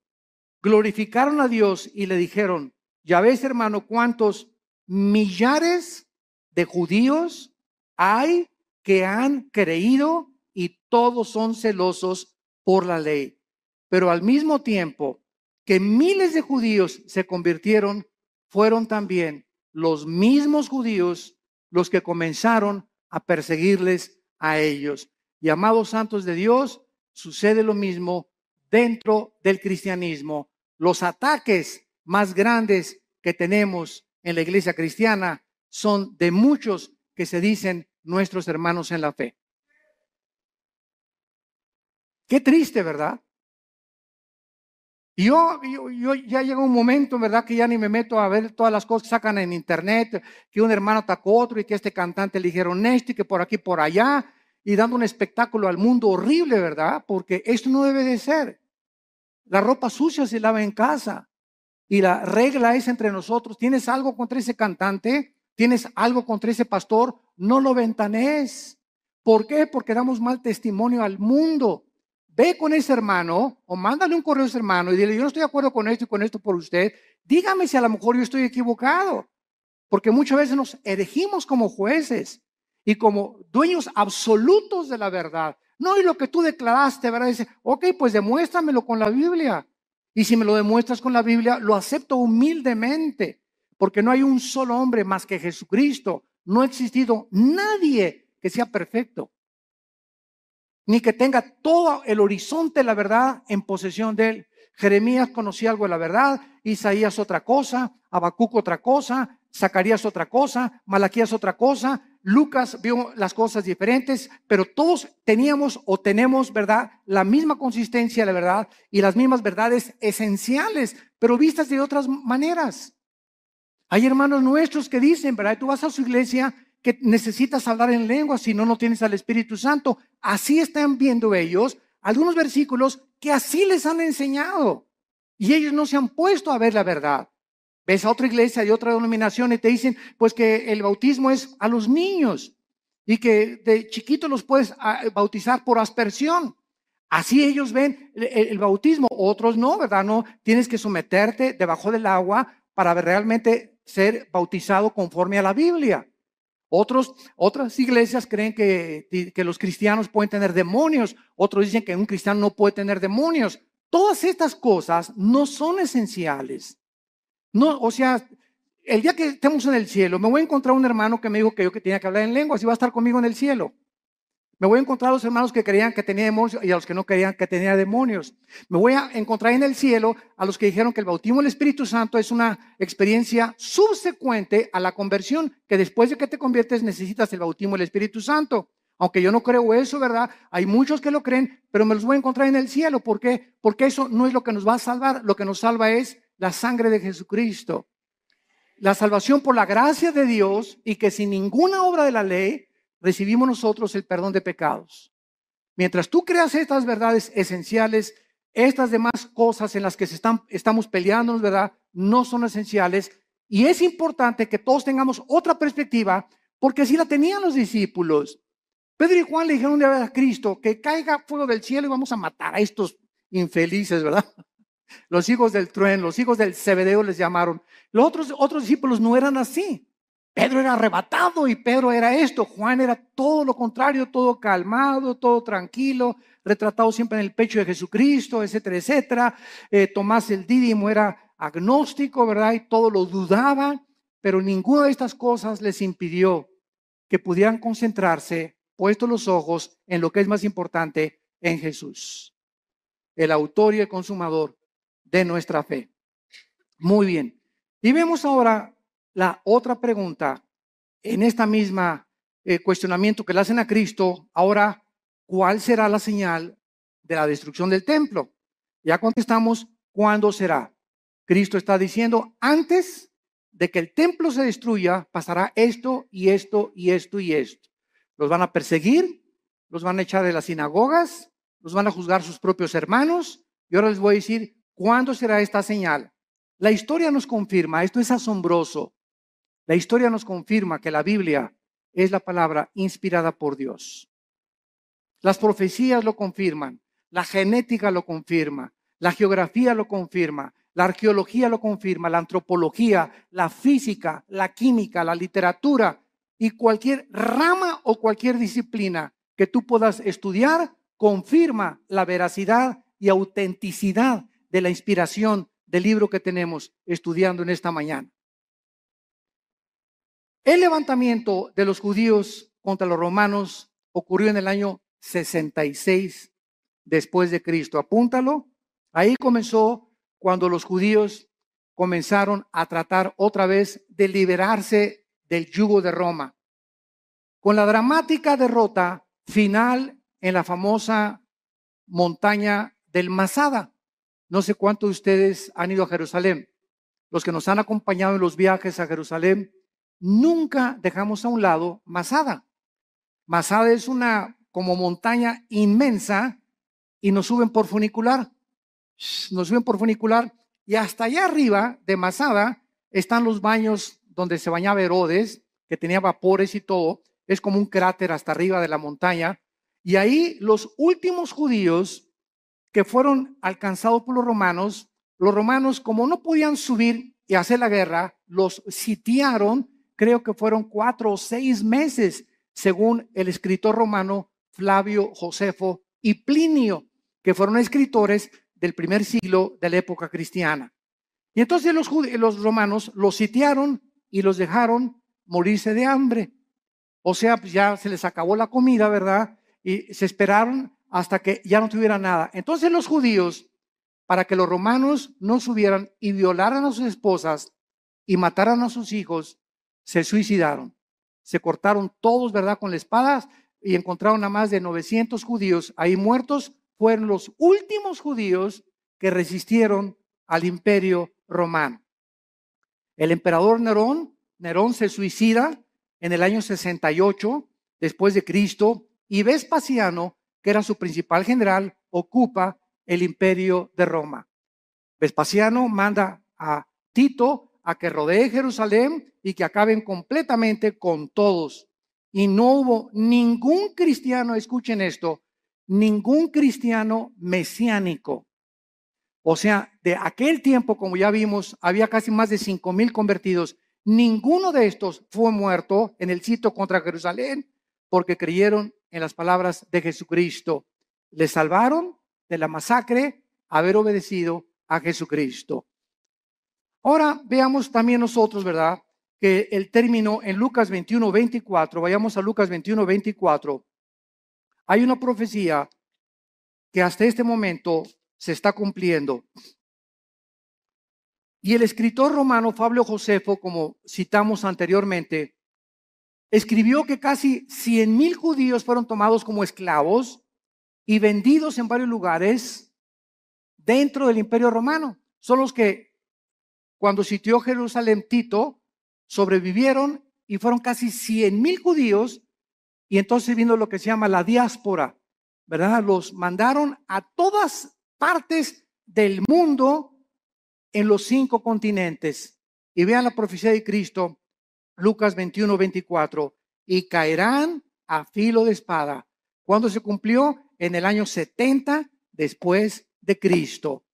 glorificaron a Dios y le dijeron: ya ves, hermano, cuántos millares de judíos hay que han creído y todos son celosos por la ley. Pero al mismo tiempo que miles de judíos se convirtieron, fueron también los mismos judíos los que comenzaron a perseguirles a ellos. Y amados santos de Dios, sucede lo mismo dentro del cristianismo. Los ataques más grandes que tenemos en la iglesia cristiana son de muchos que se dicen nuestros hermanos en la fe. Qué triste, ¿verdad? Y yo ya llega un momento, ¿verdad? Que ya ni me meto a ver todas las cosas que sacan en internet, que un hermano atacó a otro y que este cantante le dijeron esto y que por aquí, por allá, y dando un espectáculo al mundo horrible, ¿verdad? Porque esto no debe de ser. La ropa sucia se lava en casa y la regla es entre nosotros. ¿Tienes algo contra ese cantante? ¿Tienes algo contra ese pastor? No lo ventanees. ¿Por qué? Porque damos mal testimonio al mundo. Ve con ese hermano o mándale un correo a ese hermano y dile, yo no estoy de acuerdo con esto y con esto por usted. Dígame si a lo mejor yo estoy equivocado. Porque muchas veces nos erigimos como jueces y como dueños absolutos de la verdad. No, y lo que tú declaraste, ¿verdad? Dice, ok, pues demuéstramelo con la Biblia. Y si me lo demuestras con la Biblia, lo acepto humildemente. Porque no hay un solo hombre más que Jesucristo. No ha existido nadie que sea perfecto, ni que tenga todo el horizonte de la verdad en posesión de él. Jeremías conocía algo de la verdad, Isaías otra cosa, Habacuc otra cosa, Zacarías otra cosa, Malaquías otra cosa, Lucas vio las cosas diferentes, pero todos teníamos o tenemos, ¿verdad?, la misma consistencia de la verdad y las mismas verdades esenciales, pero vistas de otras maneras. Hay hermanos nuestros que dicen, ¿verdad? Tú vas a su iglesia que necesitas hablar en lengua, si no, no tienes al Espíritu Santo. Así están viendo ellos algunos versículos que así les han enseñado y ellos no se han puesto a ver la verdad. Ves a otra iglesia de otra denominación y te dicen pues que el bautismo es a los niños y que de chiquitos los puedes bautizar por aspersión. Así ellos ven el bautismo, otros no, ¿verdad? No, tienes que someterte debajo del agua para realmente ser bautizado conforme a la Biblia. Otras iglesias creen que los cristianos pueden tener demonios, otros dicen que un cristiano no puede tener demonios. Todas estas cosas no son esenciales. No, o sea, el día que estemos en el cielo, me voy a encontrar un hermano que me dijo que yo que tenía que hablar en lenguas y va a estar conmigo en el cielo. Me voy a encontrar a los hermanos que creían que tenía demonios y a los que no creían que tenía demonios. Me voy a encontrar en el cielo a los que dijeron que el bautismo del Espíritu Santo es una experiencia subsecuente a la conversión, que después de que te conviertes necesitas el bautismo del Espíritu Santo. Aunque yo no creo eso, ¿verdad? Hay muchos que lo creen, pero me los voy a encontrar en el cielo. ¿Por qué? Porque eso no es lo que nos va a salvar. Lo que nos salva es la sangre de Jesucristo. La salvación por la gracia de Dios y que sin ninguna obra de la ley recibimos nosotros el perdón de pecados. Mientras tú creas estas verdades esenciales, estas demás cosas en las que estamos peleando, ¿verdad?, no son esenciales. Y es importante que todos tengamos otra perspectiva, porque así la tenían los discípulos. Pedro y Juan le dijeron un día a Cristo que caiga fuego del cielo y vamos a matar a estos infelices, ¿verdad? Los hijos del trueno, los hijos del Zebedeo les llamaron. Los otros discípulos no eran así. Pedro era arrebatado y Pedro era esto. Juan era todo lo contrario, todo calmado, todo tranquilo, retratado siempre en el pecho de Jesucristo, etcétera, etcétera. Tomás el Dídimo era agnóstico, ¿verdad? Y todo lo dudaba, pero ninguna de estas cosas les impidió que pudieran concentrarse, puestos los ojos en lo que es más importante, en Jesús, el autor y el consumador de nuestra fe. Muy bien. Y vemos ahora la otra pregunta en esta misma cuestionamiento que le hacen a Cristo. Ahora, ¿cuál será la señal de la destrucción del templo? Ya contestamos, ¿cuándo será? Cristo está diciendo, antes de que el templo se destruya, pasará esto y esto y esto y esto. Los van a perseguir, los van a echar de las sinagogas, los van a juzgar sus propios hermanos. Y ahora les voy a decir, ¿cuándo será esta señal? La historia nos confirma, esto es asombroso. La historia nos confirma que la Biblia es la palabra inspirada por Dios. Las profecías lo confirman, la genética lo confirma, la geografía lo confirma, la arqueología lo confirma, la antropología, la física, la química, la literatura y cualquier rama o cualquier disciplina que tú puedas estudiar confirma la veracidad y autenticidad de la inspiración del libro que tenemos estudiando en esta mañana. El levantamiento de los judíos contra los romanos ocurrió en el año 66 después de Cristo. Apúntalo. Ahí comenzó cuando los judíos comenzaron a tratar otra vez de liberarse del yugo de Roma, con la dramática derrota final en la famosa montaña del Masada. No sé cuántos de ustedes han ido a Jerusalén. Los que nos han acompañado en los viajes a Jerusalén, nunca dejamos a un lado Masada. Masada es una como montaña inmensa y nos suben por funicular. Nos suben por funicular y hasta allá arriba de Masada están los baños donde se bañaba Herodes, que tenía vapores y todo. Es como un cráter hasta arriba de la montaña. Y ahí los últimos judíos que fueron alcanzados por los romanos como no podían subir y hacer la guerra, los sitiaron, creo que fueron 4 o 6 meses, según el escritor romano Flavio Josefo y Plinio, que fueron escritores del primer siglo de la época cristiana. Y entonces los romanos los sitiaron y los dejaron morirse de hambre. O sea, pues ya se les acabó la comida, ¿verdad? Y se esperaron hasta que ya no tuviera nada. Entonces los judíos, para que los romanos no subieran y violaran a sus esposas y mataran a sus hijos, se suicidaron. Se cortaron todos, ¿verdad?, con la espada y encontraron a más de 900 judíos ahí muertos. Fueron los últimos judíos que resistieron al imperio romano. El emperador Nerón se suicida en el año 68 después de Cristo, y Vespasiano, que era su principal general, ocupa el imperio de Roma. Vespasiano manda a Tito a que rodee Jerusalén y que acaben completamente con todos. Y no hubo ningún cristiano, escuchen esto, ningún cristiano mesiánico. O sea, de aquel tiempo, como ya vimos, había casi más de 5,000 convertidos. Ninguno de estos fue muerto en el sitio contra Jerusalén porque creyeron en las palabras de Jesucristo. Les salvaron de la masacre haber obedecido a Jesucristo. Ahora veamos también nosotros, ¿verdad?, que el término en Lucas 21:24, vayamos a Lucas 21:24, hay una profecía que hasta este momento se está cumpliendo. Y el escritor romano Flavio Josefo, como citamos anteriormente, escribió que casi 100,000 judíos fueron tomados como esclavos y vendidos en varios lugares dentro del imperio romano. Son los que, cuando sitió Jerusalén Tito, sobrevivieron y fueron casi 100,000 judíos. Y entonces vino lo que se llama la diáspora, ¿verdad? Los mandaron a todas partes del mundo en los 5 continentes. Y vean la profecía de Cristo, Lucas 21:24, y caerán a filo de espada. ¿Cuándo se cumplió? En el año 70 después de Cristo.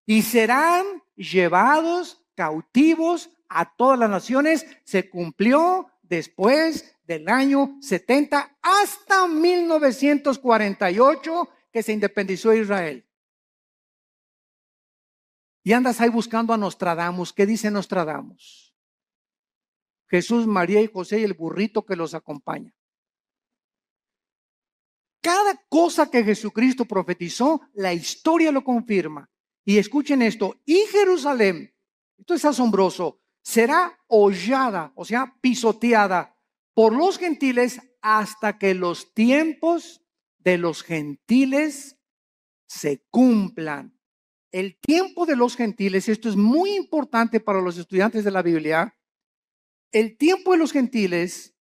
Y serán llevados cautivos a todas las naciones. Se cumplió después del año 70 hasta 1948, que se independizó Israel. Y andas ahí buscando a Nostradamus. ¿Qué dice Nostradamus? Jesús, María y José y el burrito que los acompaña. Cada cosa que Jesucristo profetizó, la historia lo confirma. Y escuchen esto, y Jerusalén, esto es asombroso, será hollada, o sea, pisoteada por los gentiles hasta que los tiempos de los gentiles se cumplan. El tiempo de los gentiles, esto es muy importante para los estudiantes de la Biblia. El tiempo de los gentiles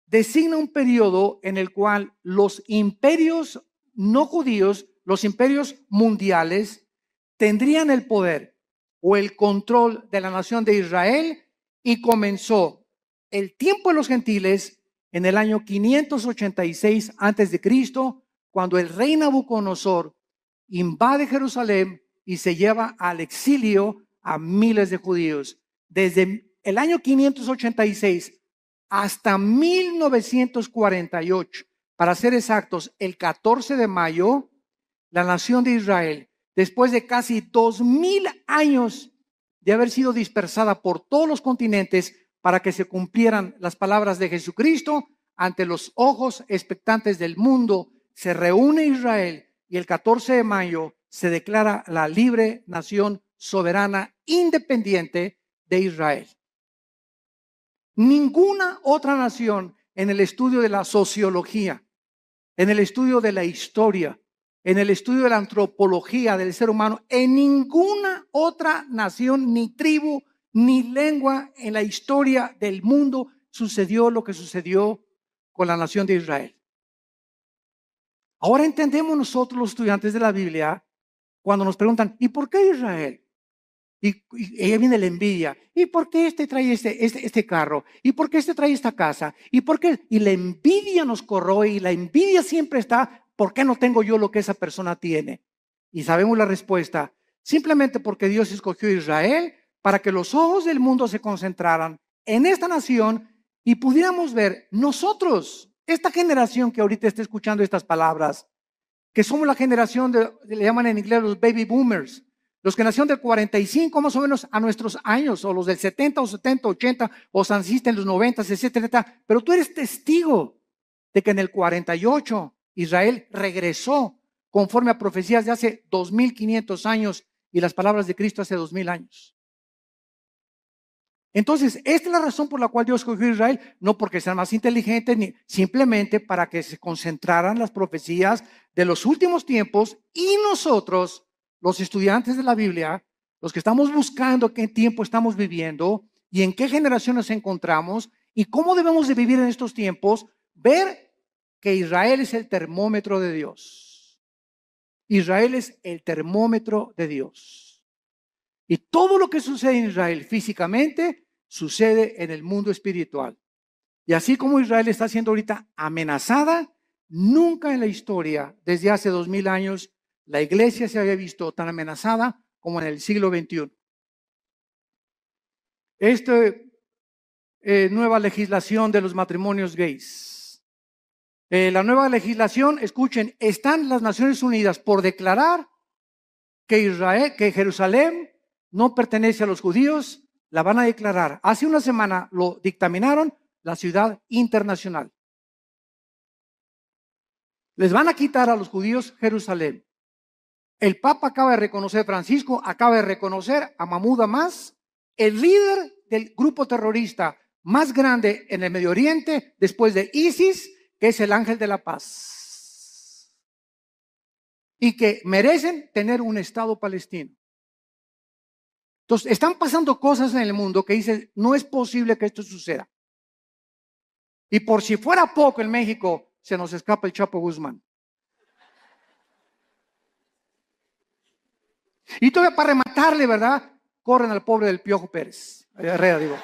designa un periodo en el cual los imperios no judíos, los imperios mundiales, tendrían el poder o el control de la nación de Israel, y comenzó el tiempo de los gentiles en el año 586 antes de Cristo, cuando el rey Nabucodonosor invade Jerusalén y se lleva al exilio a miles de judíos. Desde el año 586 hasta 1948, para ser exactos, el 14 de mayo, la nación de Israel, después de casi 2,000 años de haber sido dispersada por todos los continentes, para que se cumplieran las palabras de Jesucristo. Ante los ojos expectantes del mundo se reúne Israel y el 14 de mayo se declara la libre nación soberana independiente de Israel. Ninguna otra nación en el estudio de la sociología, en el estudio de la historia, en el estudio de la antropología del ser humano, en ninguna otra nación, ni tribu, ni lengua en la historia del mundo sucedió lo que sucedió con la nación de Israel. Ahora entendemos nosotros los estudiantes de la Biblia cuando nos preguntan, ¿y por qué Israel? Y ahí viene la envidia. ¿Y por qué este trae este carro? ¿Y por qué este trae esta casa? ¿Y por qué? Y la envidia nos corroe y la envidia siempre está, ¿por qué no tengo yo lo que esa persona tiene? Y sabemos la respuesta, simplemente porque Dios escogió a Israel para que los ojos del mundo se concentraran en esta nación y pudiéramos ver nosotros, esta generación que ahorita está escuchando estas palabras, que somos la generación le llaman en inglés los baby boomers, los que nacieron del 45 más o menos a nuestros años, o los del 70 o 70, 80, o naciste en los 90, 60, pero tú eres testigo de que en el 48 Israel regresó conforme a profecías de hace 2500 años y las palabras de Cristo hace 2000 años. Entonces, esta es la razón por la cual Dios escogió a Israel, no porque sean más inteligentes, ni simplemente para que se concentraran las profecías de los últimos tiempos y nosotros, los estudiantes de la Biblia, los que estamos buscando qué tiempo estamos viviendo y en qué generación nos encontramos y cómo debemos de vivir en estos tiempos, ver que Israel es el termómetro de Dios. Israel es el termómetro de Dios. Y todo lo que sucede en Israel físicamente sucede en el mundo espiritual. Y así como Israel está siendo ahorita amenazada, nunca en la historia, desde hace 2000 años, la iglesia se había visto tan amenazada como en el siglo XXI. Nueva legislación de los matrimonios gays. La nueva legislación, escuchen, están las Naciones Unidas por declarar que Jerusalén no pertenece a los judíos, la van a declarar. Hace una semana lo dictaminaron la ciudad internacional. Les van a quitar a los judíos Jerusalén. El Papa acaba de reconocer, Francisco acaba de reconocer a Mahmoud Abbas, el líder del grupo terrorista más grande en el Medio Oriente, después de ISIS, que es el ángel de la paz. Y que merecen tener un Estado palestino. Entonces, están pasando cosas en el mundo que dicen, no es posible que esto suceda. Y por si fuera poco en México, se nos escapa el Chapo Guzmán. Y todavía para rematarle, ¿verdad? Corren al pobre del Piojo Pérez. Herrera, digo.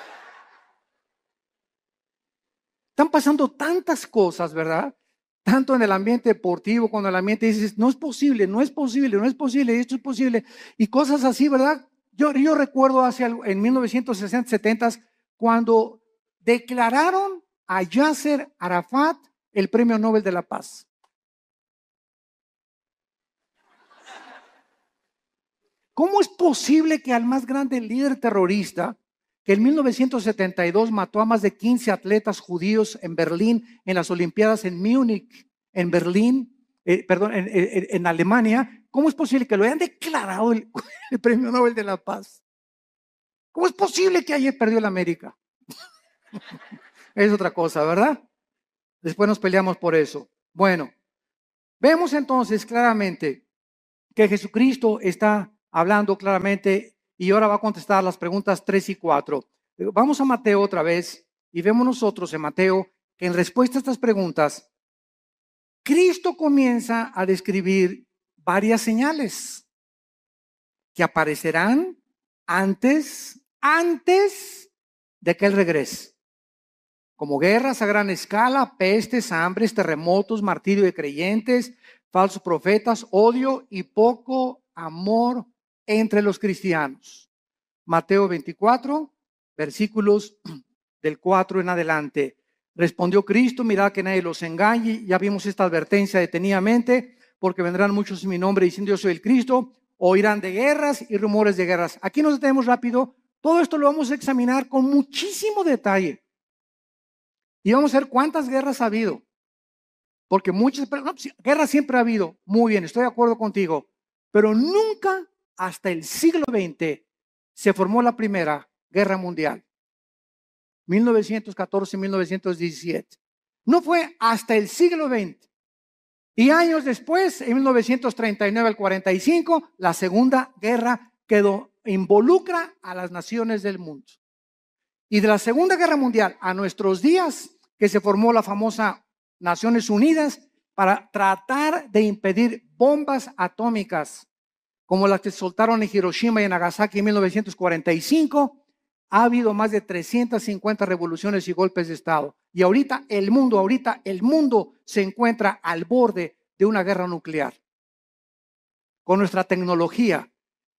Están pasando tantas cosas, ¿verdad? Tanto en el ambiente deportivo, cuando el ambiente dices, no es posible, no es posible, no es posible, esto es posible. Y cosas así, ¿verdad? Yo recuerdo en 1960, 70, cuando declararon a Yasser Arafat el Premio Nobel de la Paz. ¿Cómo es posible que al más grande líder terrorista, que en 1972 mató a más de 15 atletas judíos en Berlín, en las Olimpiadas en Múnich, en Berlín, en Alemania, ¿cómo es posible que lo hayan declarado el Premio Nobel de la Paz? ¿Cómo es posible que ayer perdió la América? Es otra cosa, ¿verdad? Después nos peleamos por eso. Bueno, vemos entonces claramente que Jesucristo está hablando claramente y ahora va a contestar las preguntas 3 y 4. Vamos a Mateo otra vez y vemos nosotros en Mateo que en respuesta a estas preguntas, Cristo comienza a describir varias señales que aparecerán antes de que Él regrese. Como guerras a gran escala, pestes, hambres, terremotos, martirio de creyentes, falsos profetas, odio y poco amor entre los cristianos. Mateo 24, versículos del 4 en adelante. Respondió Cristo, mirad que nadie los engañe. Ya vimos esta advertencia detenidamente, porque vendrán muchos en mi nombre diciendo yo soy el Cristo, oirán de guerras y rumores de guerras. Aquí nos detenemos rápido Todo esto lo vamos a examinar con muchísimo detalle. Y vamos a ver cuántas guerras ha habido. Porque muchas guerras siempre ha habido. Muy bien, estoy de acuerdo contigo. Pero nunca hasta el siglo XX se formó la Primera Guerra Mundial. 1914-1917. No fue hasta el siglo XX. Y años después, en 1939 al 45, la Segunda Guerra involucra a las naciones del mundo. Y de la Segunda Guerra Mundial a nuestros días, que se formó la famosa Naciones Unidas para tratar de impedir bombas atómicas como las que soltaron en Hiroshima y en Nagasaki en 1945, ha habido más de 350 revoluciones y golpes de Estado. Y ahorita el mundo se encuentra al borde de una guerra nuclear. Con nuestra tecnología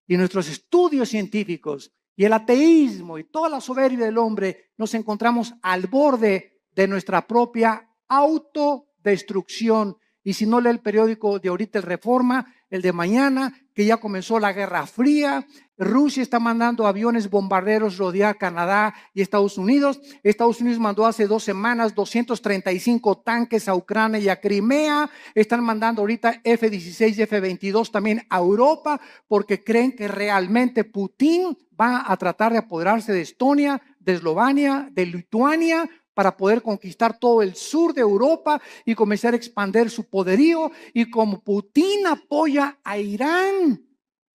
y nuestros estudios científicos y el ateísmo y toda la soberbia del hombre, nos encontramos al borde de nuestra propia autodestrucción. Y si no lee el periódico de ahorita, el Reforma, el de mañana, que ya comenzó la Guerra Fría, Rusia está mandando aviones bombarderos rodear Canadá y Estados Unidos. Estados Unidos mandó hace 2 semanas 235 tanques a Ucrania y a Crimea. Están mandando ahorita F-16 y F-22 también a Europa, porque creen que realmente Putin va a tratar de apoderarse de Estonia, de Eslovenia, de Lituania, para poder conquistar todo el sur de Europa y comenzar a expandir su poderío. Y como Putin apoya a Irán,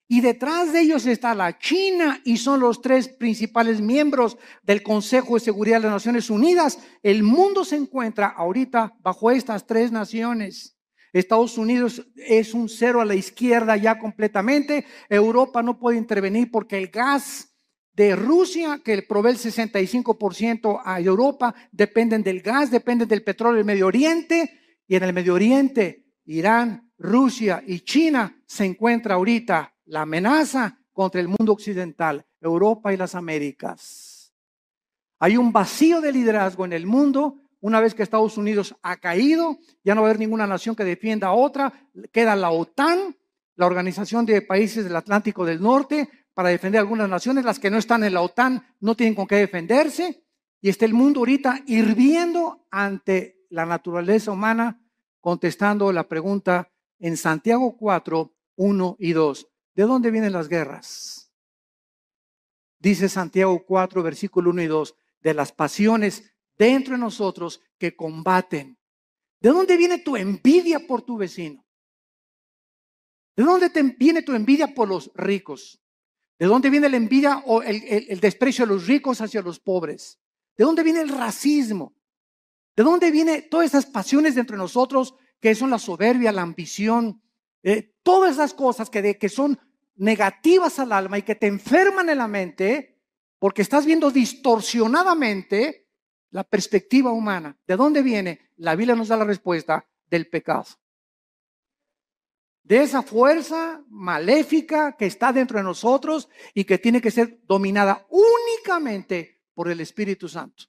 y detrás de ellos está la China, y son los 3 principales miembros del Consejo de Seguridad de las Naciones Unidas, el mundo se encuentra ahorita bajo estas 3 naciones. Estados Unidos es un cero a la izquierda ya completamente. Europa no puede intervenir porque el gas de Rusia, que provee el 65% a Europa, dependen del gas, dependen del petróleo del Medio Oriente. Y en el Medio Oriente, Irán, Rusia y China se encuentra ahorita la amenaza contra el mundo occidental, Europa y las Américas. Hay un vacío de liderazgo en el mundo. Una vez que Estados Unidos ha caído, ya no va a haber ninguna nación que defienda a otra. Queda la OTAN, la Organización de Países del Atlántico del Norte, para defender a algunas naciones. Las que no están en la OTAN no tienen con qué defenderse. Y está el mundo ahorita hirviendo ante la naturaleza humana, contestando la pregunta en Santiago 4, 1 y 2. ¿De dónde vienen las guerras? Dice Santiago 4, versículo 1 y 2, de las pasiones dentro de nosotros que combaten. ¿De dónde viene tu envidia por tu vecino? ¿De dónde viene tu envidia por los ricos? ¿De dónde viene la envidia o el desprecio de los ricos hacia los pobres? ¿De dónde viene el racismo? ¿De dónde vienen todas esas pasiones dentro de nosotros que son la soberbia, la ambición? Todas esas cosas que son negativas al alma y que te enferman en la mente porque estás viendo distorsionadamente la perspectiva humana. ¿De dónde viene? La Biblia nos da la respuesta: del pecado. De esa fuerza maléfica que está dentro de nosotros y que tiene que ser dominada únicamente por el Espíritu Santo.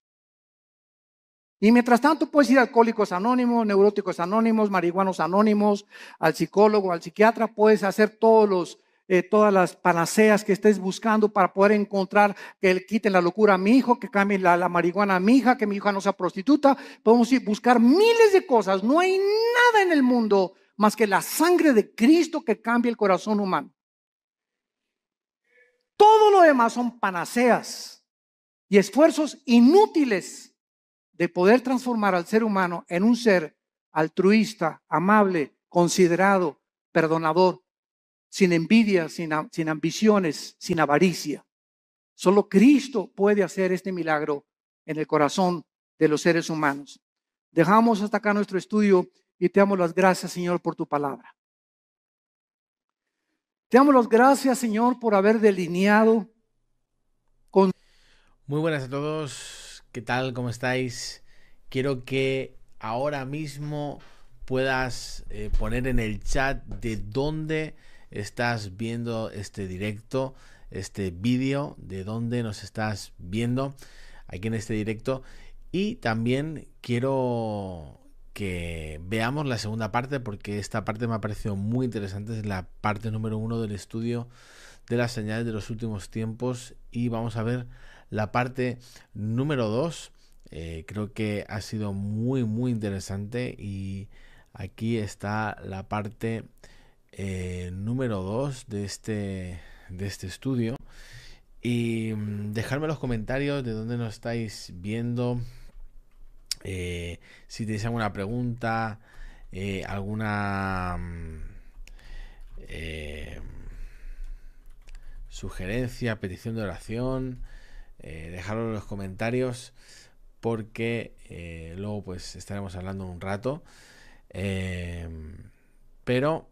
Y mientras tanto puedes ir a Alcohólicos Anónimos, Neuróticos Anónimos, Marihuanos Anónimos, al psicólogo, al psiquiatra. Puedes hacer todas las panaceas que estés buscando para poder encontrar que le quiten la locura a mi hijo, que cambien la marihuana a mi hija, que mi hija no sea prostituta. Podemos ir buscar miles de cosas. No hay nada en el mundo más que la sangre de Cristo que cambie el corazón humano. Todo lo demás son panaceas y esfuerzos inútiles de poder transformar al ser humano en un ser altruista, amable, considerado, perdonador, sin envidia, sin ambiciones, sin avaricia. Solo Cristo puede hacer este milagro en el corazón de los seres humanos. Dejamos hasta acá nuestro estudio y te damos las gracias, Señor, por tu palabra. Te damos las gracias, Señor, por haber delineado con... Muy buenas a todos. ¿Qué tal? ¿Cómo estáis? Quiero que ahora mismo puedas poner en el chat de dónde estás viendo este directo, este vídeo, de dónde nos estás viendo aquí en este directo. Y también quiero que veamos la segunda parte, porque esta parte me ha parecido muy interesante. Es la parte número 1 del estudio de las señales de los últimos tiempos, y vamos a ver la parte número 2. Creo que ha sido muy interesante, y aquí está la parte número 2 de este estudio. Y dejadme en los comentarios de dónde nos estáis viendo, si tenéis alguna pregunta, alguna sugerencia, petición de oración. Dejadlo en los comentarios, porque luego pues estaremos hablando un rato. Pero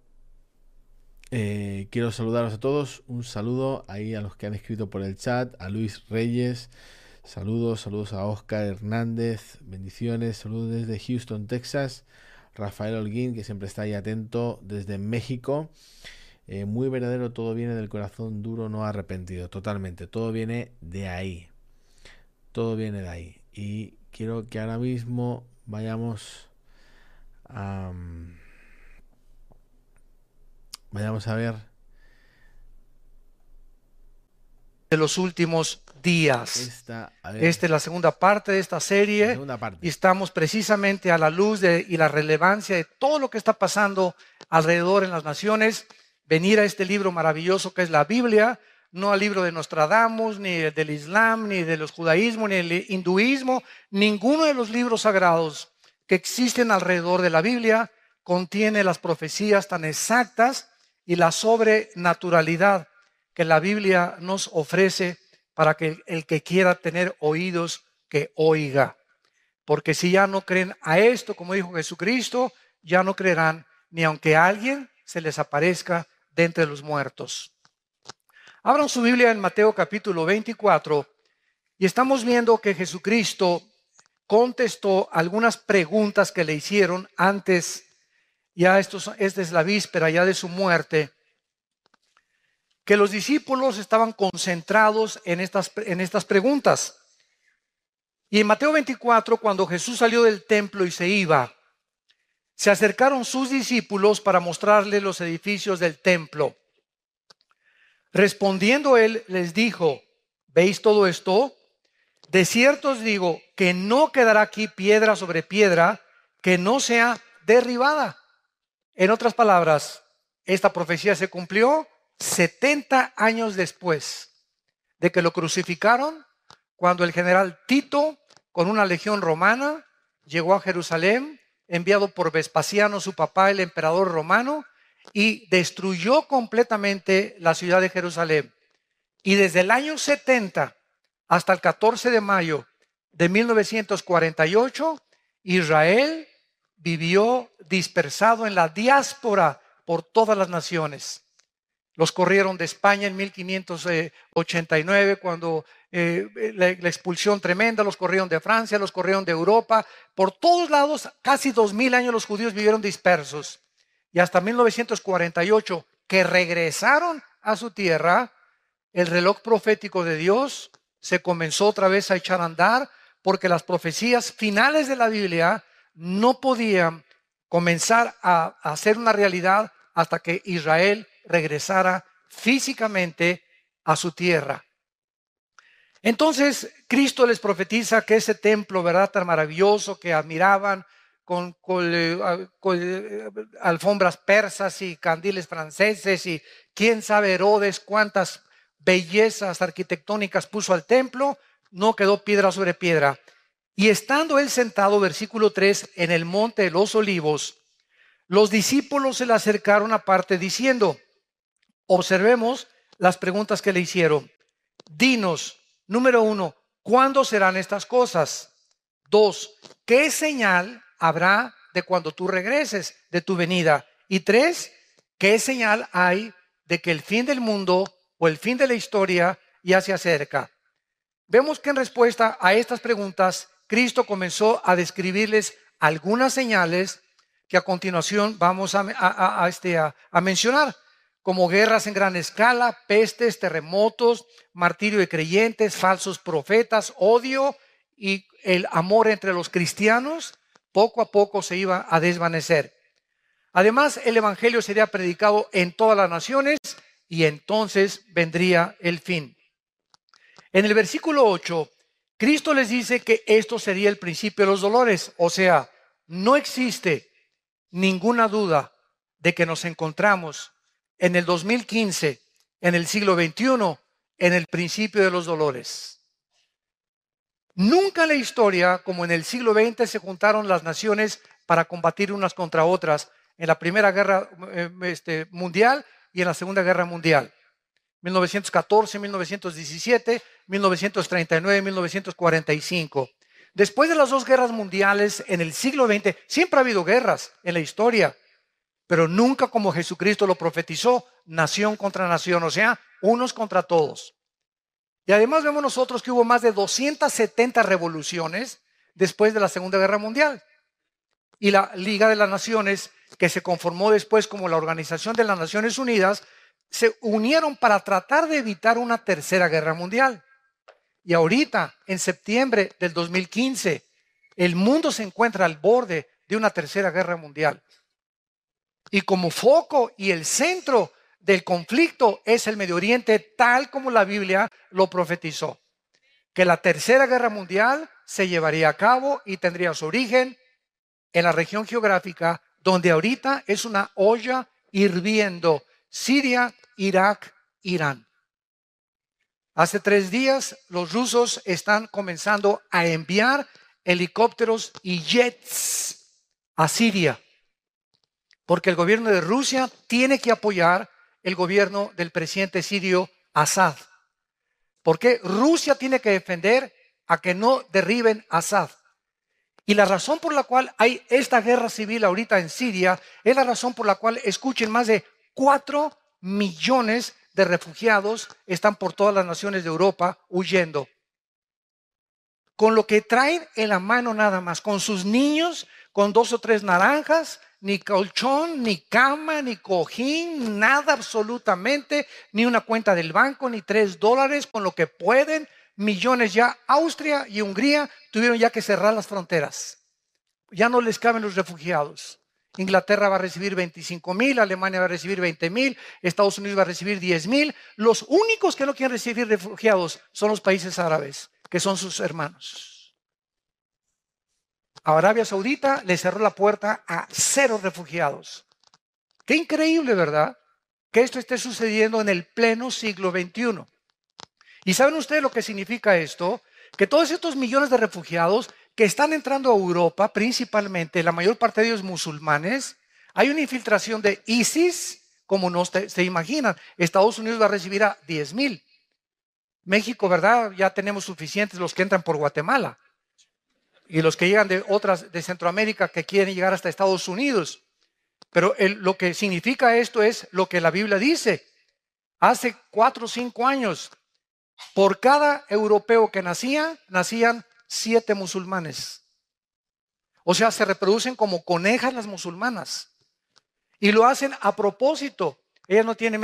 quiero saludaros a todos. Un saludo ahí a los que han escrito por el chat. A Luis Reyes, saludos a Oscar Hernández, bendiciones, saludos desde Houston, Texas. Rafael Holguín, que siempre está ahí atento, desde México. Muy verdadero, todo viene del corazón duro, no arrepentido. Totalmente, todo viene de ahí. Todo viene de ahí. Y quiero que ahora mismo vayamos a ver De los últimos días. esta Esta es la segunda parte de esta serie. segunda parte. Y estamos precisamente a la luz y la relevancia de todo lo que está pasando alrededor en las naciones. Venir a este libro maravilloso que es la Biblia, no al libro de Nostradamus, ni del Islam, ni de los judaísmos, ni del hinduismo. Ninguno de los libros sagrados que existen alrededor de la Biblia contiene las profecías tan exactas y la sobrenaturalidad que la Biblia nos ofrece para que el que quiera tener oídos, que oiga. Porque si ya no creen a esto, como dijo Jesucristo, ya no creerán ni aunque alguien se les aparezca de entre los muertos. Abran su Biblia en Mateo capítulo 24 y estamos viendo que Jesucristo contestó algunas preguntas que le hicieron antes. Ya esta es la víspera ya de su muerte, que los discípulos estaban concentrados en estas preguntas. Y en Mateo 24, cuando Jesús salió del templo y se iba, se acercaron sus discípulos para mostrarle los edificios del templo. Respondiendo él, les dijo: ¿veis todo esto? De cierto os digo que no quedará aquí piedra sobre piedra que no sea derribada. En otras palabras, esta profecía se cumplió 70 años después de que lo crucificaron, cuando el general Tito, con una legión romana, llegó a Jerusalén, enviado por Vespasiano, su papá, el emperador romano, y destruyó completamente la ciudad de Jerusalén. Y desde el año 70 hasta el 14 de mayo de 1948, Israel vivió dispersado en la diáspora por todas las naciones. Los corrieron de España en 1589, cuando la expulsión tremenda. Los corrieron de Francia, los corrieron de Europa. Por todos lados, casi 2000 años los judíos vivieron dispersos. Y hasta 1948, que regresaron a su tierra, el reloj profético de Dios se comenzó otra vez a echar a andar, porque las profecías finales de la Biblia no podían comenzar a hacer una realidad hasta que Israel regresara físicamente a su tierra. Entonces Cristo les profetiza que ese templo, ¿verdad?, tan maravilloso que admiraban, con alfombras persas y candiles franceses, y quién sabe Herodes cuántas bellezas arquitectónicas puso al templo, no quedó piedra sobre piedra. Y estando él sentado, versículo 3, en el monte de los Olivos, los discípulos se le acercaron aparte diciendo: observemos las preguntas que le hicieron. Dinos, número 1, ¿cuándo serán estas cosas? 2, ¿qué señal habrá de cuando tú regreses, de tu venida? Y 3, ¿qué señal hay de que el fin del mundo o el fin de la historia ya se acerca? Vemos que en respuesta a estas preguntas, Cristo comenzó a describirles algunas señales que a continuación vamos a mencionar, como guerras en gran escala, pestes, terremotos, martirio de creyentes, falsos profetas, odio y el amor entre los cristianos. poco a poco se iba a desvanecer. Además, el evangelio sería predicado en todas las naciones y entonces vendría el fin. En el versículo 8, Cristo les dice que esto sería el principio de los dolores. O sea, no existe ninguna duda de que nos encontramos en el 2015, en el siglo XXI, en el principio de los dolores. Nunca en la historia, como en el siglo XX, se juntaron las naciones para combatir unas contra otras en la Primera Guerra Mundial y en la Segunda Guerra Mundial. 1914, 1917, 1939, 1945. Después de las dos guerras mundiales en el siglo XX, siempre ha habido guerras en la historia, pero nunca como Jesucristo lo profetizó, nación contra nación, o sea, unos contra todos. Y además vemos nosotros que hubo más de 270 revoluciones después de la Segunda Guerra Mundial. Y la Liga de las Naciones, que se conformó después como la Organización de las Naciones Unidas, se unieron para tratar de evitar una tercera guerra mundial. Y ahorita, en septiembre del 2015, el mundo se encuentra al borde de una tercera guerra mundial. Y como foco y el centro del conflicto es el Medio Oriente, tal como la Biblia lo profetizó. Que la tercera guerra mundial se llevaría a cabo y tendría su origen en la región geográfica donde ahorita es una olla hirviendo: Siria, Irak, Irán. Hace 3 días los rusos están comenzando a enviar helicópteros y jets a Siria, porque el gobierno de Rusia tiene que apoyar el gobierno del presidente sirio Assad. Porque Rusia tiene que defender a que no derriben a Assad. Y la razón por la cual hay esta guerra civil ahorita en Siria es la razón por la cual, escuchen, más de 4 millones de refugiados están por todas las naciones de Europa huyendo. Con lo que traen en la mano nada más, con sus niños, con 2 o 3 naranjas, ni colchón, ni cama, ni cojín, nada absolutamente, ni una cuenta del banco, ni $3, con lo que pueden. Millones ya. Austria y Hungría tuvieron ya que cerrar las fronteras. Ya no les caben los refugiados. Inglaterra va a recibir 25,000, Alemania va a recibir 20,000, Estados Unidos va a recibir 10,000. Los únicos que no quieren recibir refugiados son los países árabes, que son sus hermanos. A Arabia Saudita le cerró la puerta a 0 refugiados. Qué increíble, ¿verdad? Que esto esté sucediendo en el pleno siglo XXI. ¿Y saben ustedes lo que significa esto? Que todos estos millones de refugiados que están entrando a Europa, principalmente, la mayor parte de ellos musulmanes, hay una infiltración de ISIS, como no se imaginan. Estados Unidos va a recibir a 10,000. México, ¿verdad? Ya tenemos suficientes los que entran por Guatemala. Y los que llegan de otras, de Centroamérica, que quieren llegar hasta Estados Unidos. Pero lo que significa esto es lo que la Biblia dice. Hace 4 o 5 años, por cada europeo que nacía, nacían 7 musulmanes. O sea, se reproducen como conejas las musulmanas. Y lo hacen a propósito. Ellas no tienen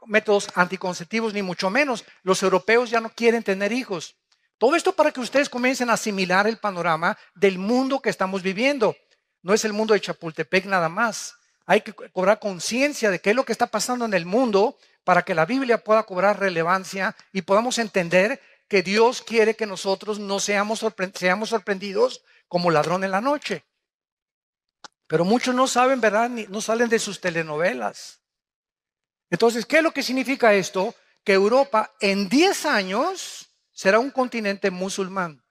métodos anticonceptivos, ni mucho menos. Los europeos ya no quieren tener hijos. Todo esto para que ustedes comiencen a asimilar el panorama del mundo que estamos viviendo. No es el mundo de Chapultepec nada más. Hay que cobrar conciencia de qué es lo que está pasando en el mundo para que la Biblia pueda cobrar relevancia y podamos entender que Dios quiere que nosotros no seamos sorprendidos como ladrón en la noche. Pero muchos no saben, ¿verdad? No salen de sus telenovelas. Entonces, ¿qué es lo que significa esto? Que Europa en 10 años será un continente musulmán.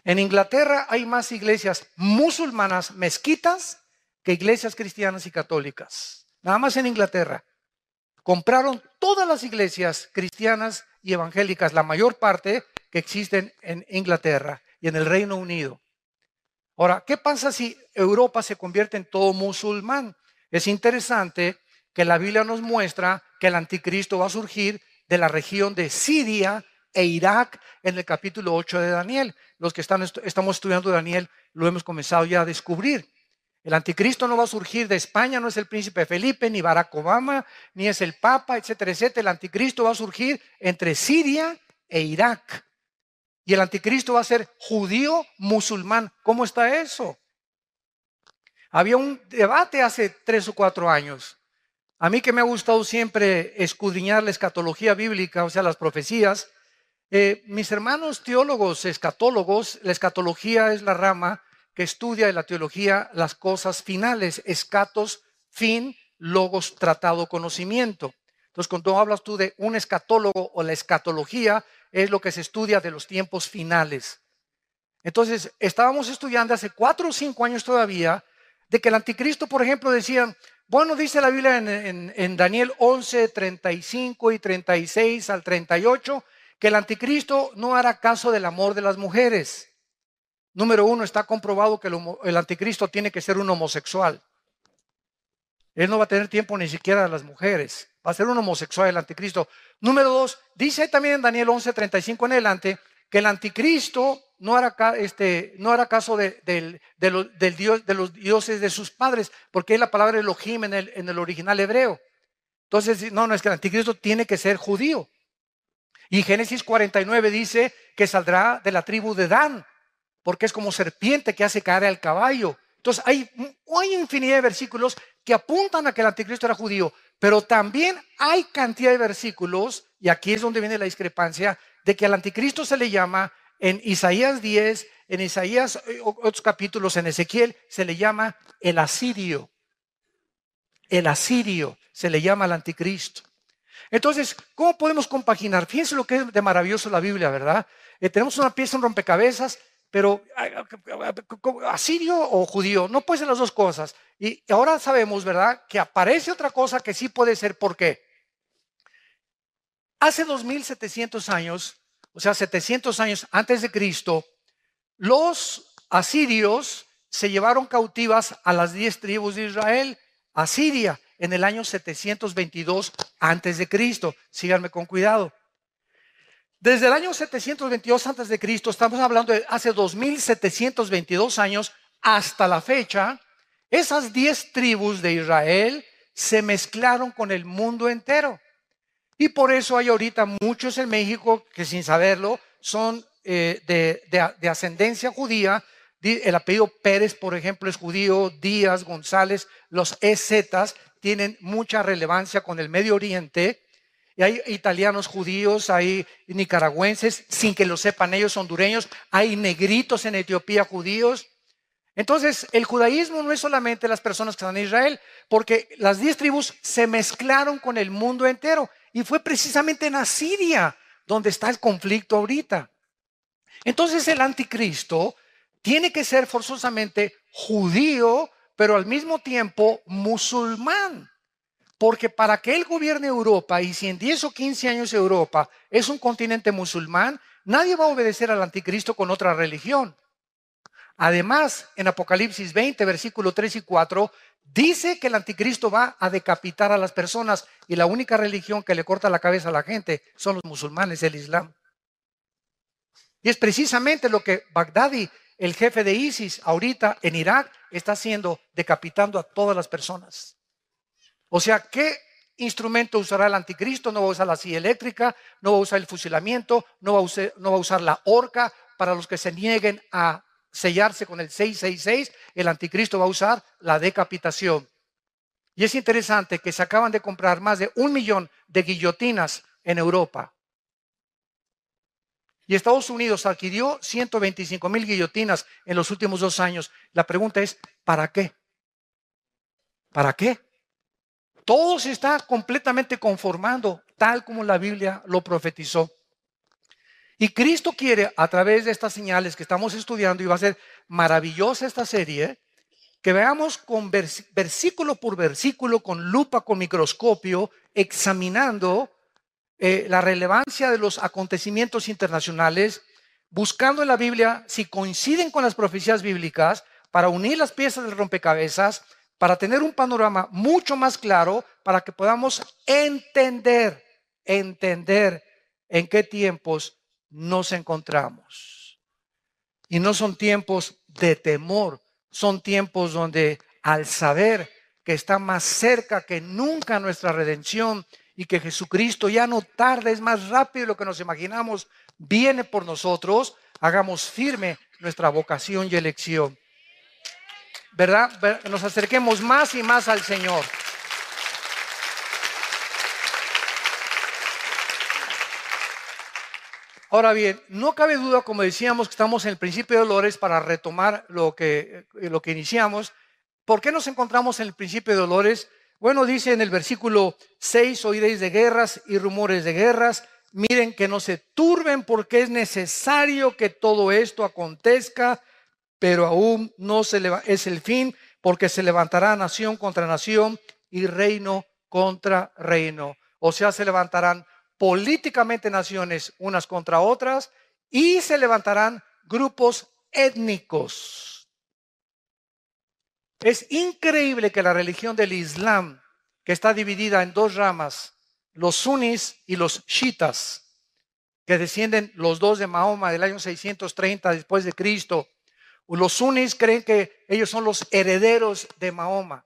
En Inglaterra hay más iglesias musulmanas, mezquitas, que iglesias cristianas y católicas. Nada más en Inglaterra. Compraron todas las iglesias cristianas y evangélicas, la mayor parte que existen en Inglaterra y en el Reino Unido. Ahora, ¿qué pasa si Europa se convierte en todo musulmán? Es interesante que la Biblia nos muestra que el anticristo va a surgir de la región de Siria e Irak en el capítulo 8 de Daniel. Los que estamos estudiando Daniel lo hemos comenzado ya a descubrir. El anticristo no va a surgir de España, no es el príncipe Felipe, ni Barack Obama, ni es el Papa, etcétera, etcétera. El anticristo va a surgir entre Siria e Irak. Y el anticristo va a ser judío musulmán. ¿Cómo está eso? Había un debate hace 3 o 4 años. A mí que me ha gustado siempre escudriñar la escatología bíblica, o sea, las profecías. Mis hermanos teólogos, escatólogos, la escatología es la rama que estudia en la teología las cosas finales. Escatos, fin, logos, tratado, conocimiento. Entonces, cuando hablas tú de un escatólogo o la escatología, es lo que se estudia de los tiempos finales. Entonces, estábamos estudiando hace 4 o 5 años todavía de que el anticristo, por ejemplo, decían, bueno, dice la Biblia en Daniel 11, 35 y 36 al 38, que el anticristo no hará caso del amor de las mujeres. Número 1, está comprobado que el anticristo tiene que ser un homosexual. Él no va a tener tiempo ni siquiera de las mujeres. Va a ser un homosexual el anticristo. Número 2, dice también en Daniel 11, 35 en adelante, que el anticristo no hará caso de los dioses de sus padres, porque es la palabra Elohim en el original hebreo. Entonces, no, es que el anticristo tiene que ser judío. Y Génesis 49 dice que saldrá de la tribu de Dan, porque es como serpiente que hace caer al caballo. Entonces, hay infinidad de versículos que apuntan a que el anticristo era judío, pero también hay cantidad de versículos, y aquí es donde viene la discrepancia, de que al anticristo se le llama en Isaías 10, en Isaías, otros capítulos, en Ezequiel, se le llama el asirio. El asirio se le llama al anticristo. Entonces, ¿cómo podemos compaginar? Fíjense lo que es de maravilloso la Biblia, ¿verdad? Tenemos una pieza, un rompecabezas, pero asirio o judío, no puede ser las dos cosas. Y ahora sabemos, ¿verdad?, que aparece otra cosa que sí puede ser. ¿Por qué? Hace 2700 años, o sea, 700 años antes de Cristo, los asirios se llevaron cautivas a las 10 tribus de Israel a Siria en el año 722 antes de Cristo. Síganme con cuidado. Desde el año 722 antes de Cristo, estamos hablando de hace 2722 años hasta la fecha, esas 10 tribus de Israel se mezclaron con el mundo entero. Y por eso hay ahorita muchos en México que sin saberlo son de ascendencia judía. El apellido Pérez, por ejemplo, es judío. Díaz, González, los EZs tienen mucha relevancia con el Medio Oriente. Y hay italianos judíos, hay nicaragüenses, sin que lo sepan ellos, hondureños. Hay negritos en Etiopía judíos. Entonces, el judaísmo no es solamente las personas que están en Israel, porque las 10 tribus se mezclaron con el mundo entero. Y fue precisamente en Asiria donde está el conflicto ahorita. Entonces, el anticristo tiene que ser forzosamente judío, pero al mismo tiempo musulmán. Porque para que él gobierne Europa, y si en 10 o 15 años Europa es un continente musulmán, nadie va a obedecer al anticristo con otra religión. Además, en Apocalipsis 20, versículo 3 y 4, dice que el anticristo va a decapitar a las personas, y la única religión que le corta la cabeza a la gente son los musulmanes, el Islam. Y es precisamente lo que Bagdadi, el jefe de ISIS, ahorita en Irak, está haciendo, decapitando a todas las personas. O sea, ¿qué instrumento usará el anticristo? No va a usar la silla eléctrica, no va a usar el fusilamiento, no va a usar la horca. Para los que se nieguen a sellarse con el 666, el anticristo va a usar la decapitación. Y es interesante que se acaban de comprar más de 1 millón de guillotinas en Europa. Y Estados Unidos adquirió 125,000 guillotinas en los últimos 2 años. La pregunta es, ¿para qué? ¿Para qué? Todo se está completamente conformando tal como la Biblia lo profetizó. Y Cristo quiere, a través de estas señales que estamos estudiando, y va a ser maravillosa esta serie, que veamos con versículo por versículo, con lupa, con microscopio, examinando la relevancia de los acontecimientos internacionales, buscando en la Biblia si coinciden con las profecías bíblicas, para unir las piezas del rompecabezas, para tener un panorama mucho más claro, para que podamos entender en qué tiempos nos encontramos. Y no son tiempos de temor, son tiempos donde al saber que está más cerca que nunca nuestra redención y que Jesucristo ya no tarda, es más rápido de lo que nos imaginamos, viene por nosotros, hagamos firme nuestra vocación y elección. ¿Verdad? Nos acerquemos más y más al Señor. Ahora bien, no cabe duda, como decíamos, que estamos en el principio de dolores para retomar lo que iniciamos. ¿Por qué nos encontramos en el principio de dolores? Bueno, dice en el versículo 6, oiréis de guerras y rumores de guerras. Miren que no se turben porque es necesario que todo esto acontezca, pero aún no es el fin, porque se levantará nación contra nación y reino contra reino. O sea, se levantarán políticamente naciones unas contra otras y se levantarán grupos étnicos. Es increíble que la religión del Islam, que está dividida en dos ramas, los sunnis y los chiitas, que descienden los dos de Mahoma del año 630 después de Cristo. Los sunnis creen que ellos son los herederos de Mahoma,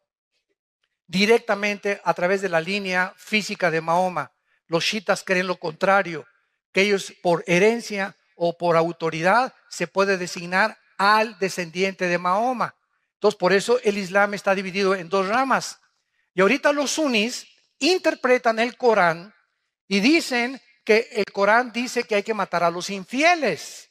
directamente a través de la línea física de Mahoma. Los chiitas creen lo contrario, que ellos por herencia o por autoridad se puede designar al descendiente de Mahoma. Entonces, por eso el Islam está dividido en dos ramas. Y ahorita los sunnis interpretan el Corán y dicen que el Corán dice que hay que matar a los infieles.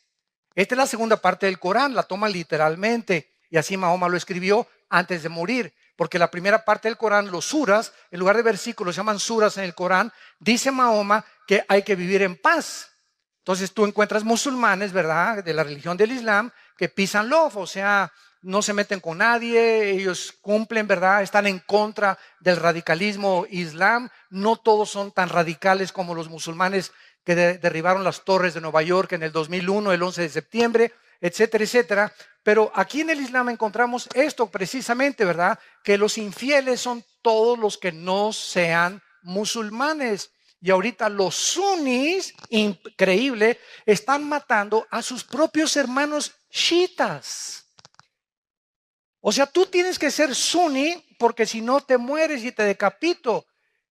Esta es la segunda parte del Corán, la toman literalmente. Y así Mahoma lo escribió antes de morir. Porque la primera parte del Corán, los suras, en lugar de versículos, se llaman suras en el Corán, dice Mahoma que hay que vivir en paz. Entonces tú encuentras musulmanes, ¿verdad?, de la religión del Islam, que peace and love, o sea, no se meten con nadie, ellos cumplen, ¿verdad?, están en contra del radicalismo islam. No todos son tan radicales como los musulmanes que derribaron las torres de Nueva York en el 2001, el 11 de septiembre, etcétera, etcétera. Pero aquí en el Islam encontramos esto precisamente, ¿verdad? Que los infieles son todos los que no sean musulmanes. Y ahorita los sunnis, increíble, están matando a sus propios hermanos chiitas. O sea, tú tienes que ser suní porque si no te mueres y te decapito.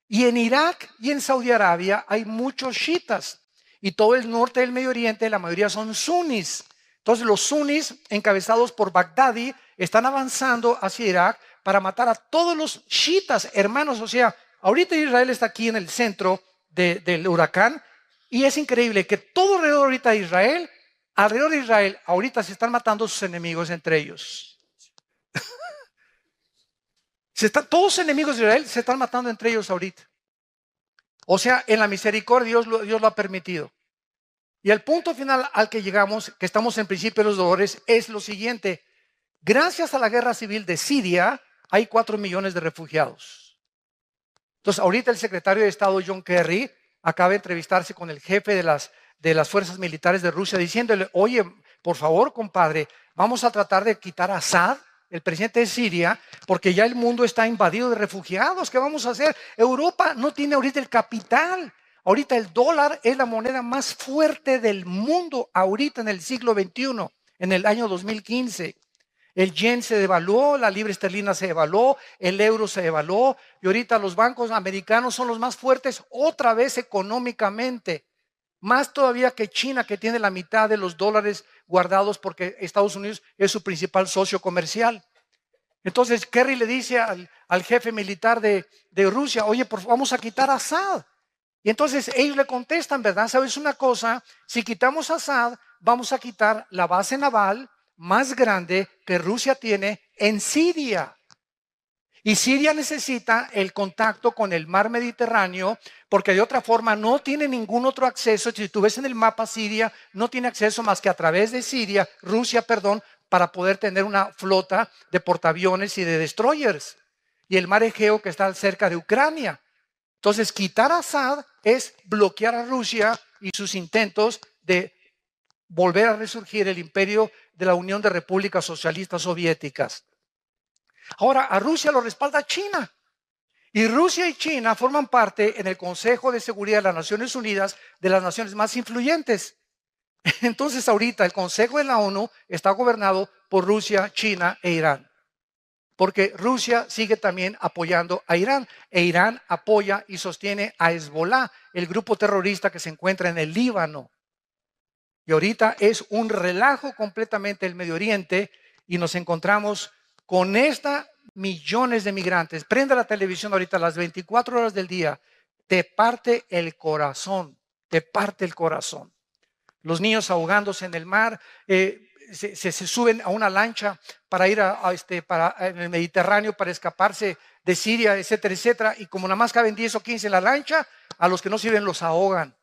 Y en Irak y en Saudi Arabia hay muchos chiitas. Y todo el norte del Medio Oriente, la mayoría son sunnis. Entonces los sunnis, encabezados por Baghdadi, están avanzando hacia Irak para matar a todos los chiitas, hermanos. O sea, ahorita Israel está aquí en el centro del huracán y es increíble que todo alrededor de Israel, ahorita se están matando sus enemigos entre ellos. Todos los enemigos de Israel se están matando entre ellos ahorita. O sea, en la misericordia Dios lo ha permitido. Y el punto final al que llegamos, que estamos en principio de los dolores, es lo siguiente. Gracias a la guerra civil de Siria, hay 4 millones de refugiados. Entonces, ahorita el secretario de Estado, John Kerry, acaba de entrevistarse con el jefe de las fuerzas militares de Rusia, diciéndole, oye, por favor, compadre, vamos a tratar de quitar a Assad, el presidente de Siria, porque ya el mundo está invadido de refugiados. ¿Qué vamos a hacer? Europa no tiene ahorita el capital. Ahorita el dólar es la moneda más fuerte del mundo ahorita en el siglo XXI, en el año 2015. El yen se devaluó, la libra esterlina se devaluó, el euro se devaluó y ahorita los bancos americanos son los más fuertes otra vez económicamente. Más todavía que China, que tiene la mitad de los dólares guardados porque Estados Unidos es su principal socio comercial. Entonces Kerry le dice al jefe militar de Rusia, oye, vamos a quitar a Assad. Y entonces ellos le contestan, ¿verdad? ¿Sabes una cosa? Si quitamos a Assad, vamos a quitar la base naval más grande que Rusia tiene en Siria. Y Siria necesita el contacto con el mar Mediterráneo porque de otra forma no tiene ningún otro acceso. Si tú ves en el mapa Siria, no tiene acceso más que a través de Rusia, para poder tener una flota de portaaviones y de destroyers. Y el mar Egeo que está cerca de Ucrania. Entonces, quitar a Assad es bloquear a Rusia y sus intentos de volver a resurgir el imperio de la Unión de Repúblicas Socialistas Soviéticas. Ahora, a Rusia lo respalda China. Y Rusia y China forman parte en el Consejo de Seguridad de las Naciones Unidas de las naciones más influyentes. Entonces, ahorita el Consejo de la ONU está gobernado por Rusia, China e Irán. porque Rusia sigue también apoyando a Irán, e Irán apoya y sostiene a Hezbollah, el grupo terrorista que se encuentra en el Líbano. Y ahorita es un relajo completamente el Medio Oriente y nos encontramos con millones de migrantes. Prenda la televisión ahorita a las 24 horas del día, te parte el corazón, te parte el corazón. Los niños ahogándose en el mar, se suben a una lancha para ir en el Mediterráneo para escaparse de Siria, etcétera, etcétera. Y como nada más caben 10 o 15 en la lancha, a los que no sirven los ahogan.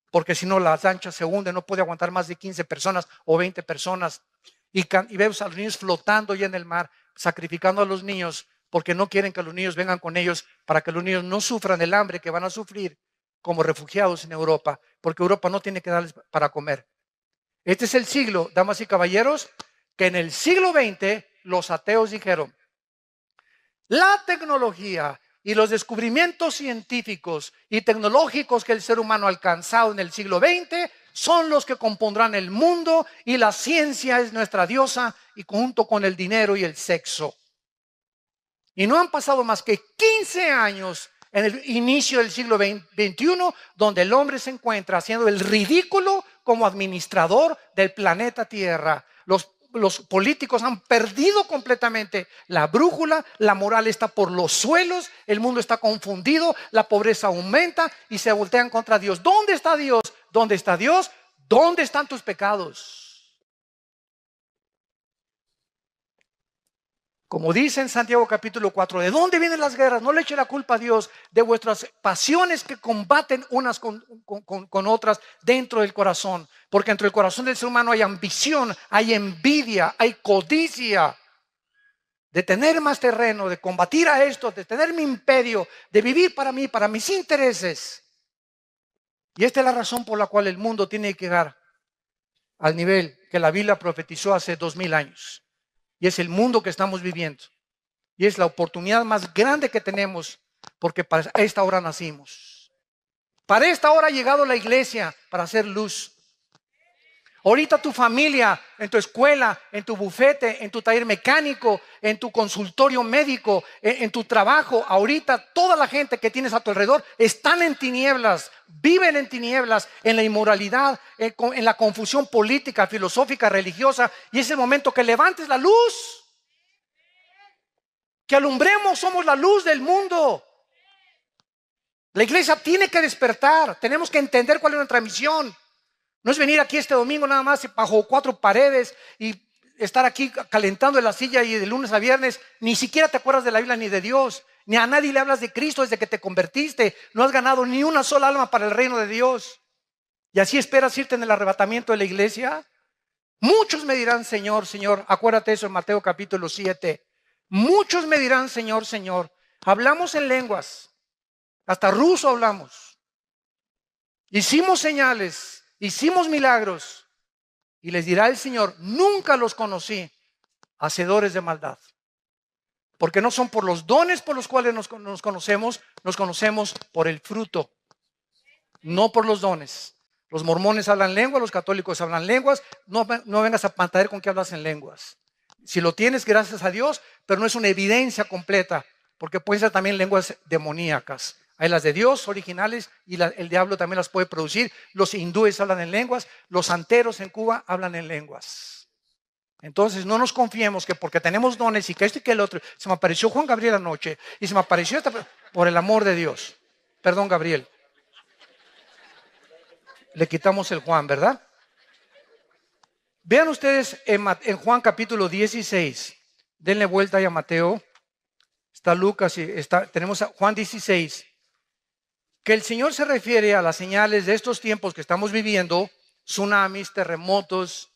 Porque si no, la lancha se hunde, no puede aguantar más de 15 personas o 20 personas. Y vemos a los niños flotando ya en el mar, sacrificando a los niños, porque no quieren que los niños vengan con ellos, para que los niños no sufran el hambre que van a sufrir como refugiados en Europa, porque Europa no tiene que darles para comer. Este es el siglo, damas y caballeros, que en el siglo XX los ateos dijeron, la tecnología y los descubrimientos científicos y tecnológicos que el ser humano ha alcanzado en el siglo XX son los que compondrán el mundo, y la ciencia es nuestra diosa, y junto con el dinero y el sexo. Y no han pasado más que 15 años en el inicio del siglo XXI, donde el hombre se encuentra haciendo el ridículo como administrador del planeta Tierra. Los políticos han perdido completamente la brújula, la moral está por los suelos, el mundo está confundido, la pobreza aumenta y se voltean contra Dios. ¿Dónde está Dios? ¿Dónde está Dios? ¿Dónde están tus pecados? Como dice en Santiago capítulo 4, ¿de dónde vienen las guerras? No le eche la culpa a Dios de vuestras pasiones que combaten unas con otras dentro del corazón. Porque dentro del corazón del ser humano hay ambición, hay envidia, hay codicia de tener más terreno, de combatir a esto, de tener mi imperio, de vivir para mí, para mis intereses. Y esta es la razón por la cual el mundo tiene que llegar al nivel que la Biblia profetizó hace 2000 años. Y es el mundo que estamos viviendo. Y es la oportunidad más grande que tenemos, porque para esta hora nacimos. Para esta hora ha llegado la iglesia para hacer luz. Ahorita tu familia, en tu escuela, en tu bufete, en tu taller mecánico, en tu consultorio médico, en tu trabajo, ahorita toda la gente que tienes a tu alrededor están en tinieblas, viven en tinieblas, en la inmoralidad, en la confusión política, filosófica, religiosa. Y es el momento que levantes la luz, que alumbremos, somos la luz del mundo. La iglesia tiene que despertar, tenemos que entender cuál es nuestra misión. No es venir aquí este domingo nada más bajo 4 paredes y estar aquí calentando en la silla y de lunes a viernes. Ni siquiera te acuerdas de la Biblia ni de Dios. Ni a nadie le hablas de Cristo desde que te convertiste. No has ganado ni una sola alma para el reino de Dios. ¿Y así esperas irte en el arrebatamiento de la iglesia? Muchos me dirán, Señor, Señor. Acuérdate eso en Mateo capítulo 7. Muchos me dirán, Señor, Señor. Hablamos en lenguas. Hasta ruso hablamos. Hicimos señales. Hicimos milagros. Y les dirá el Señor, nunca los conocí, hacedores de maldad. Porque no son por los dones por los cuales nos conocemos por el fruto, no por los dones. Los mormones hablan lenguas, los católicos hablan lenguas. No vengas a pantallar con que hablas en lenguas. Si lo tienes, gracias a Dios, pero no es una evidencia completa, porque pueden ser también lenguas demoníacas. Hay las de Dios originales y el diablo también las puede producir. Los hindúes hablan en lenguas, los santeros en Cuba hablan en lenguas. Entonces no nos confiemos que porque tenemos dones y que esto y que el otro. Se me apareció Juan Gabriel anoche y se me apareció por el amor de Dios. Perdón, Gabriel. Le quitamos el Juan, ¿verdad? Vean ustedes en Juan capítulo 16. Denle vuelta ahí a Mateo. Está Lucas y tenemos a Juan 16. Que el Señor se refiere a las señales de estos tiempos que estamos viviendo, tsunamis, terremotos,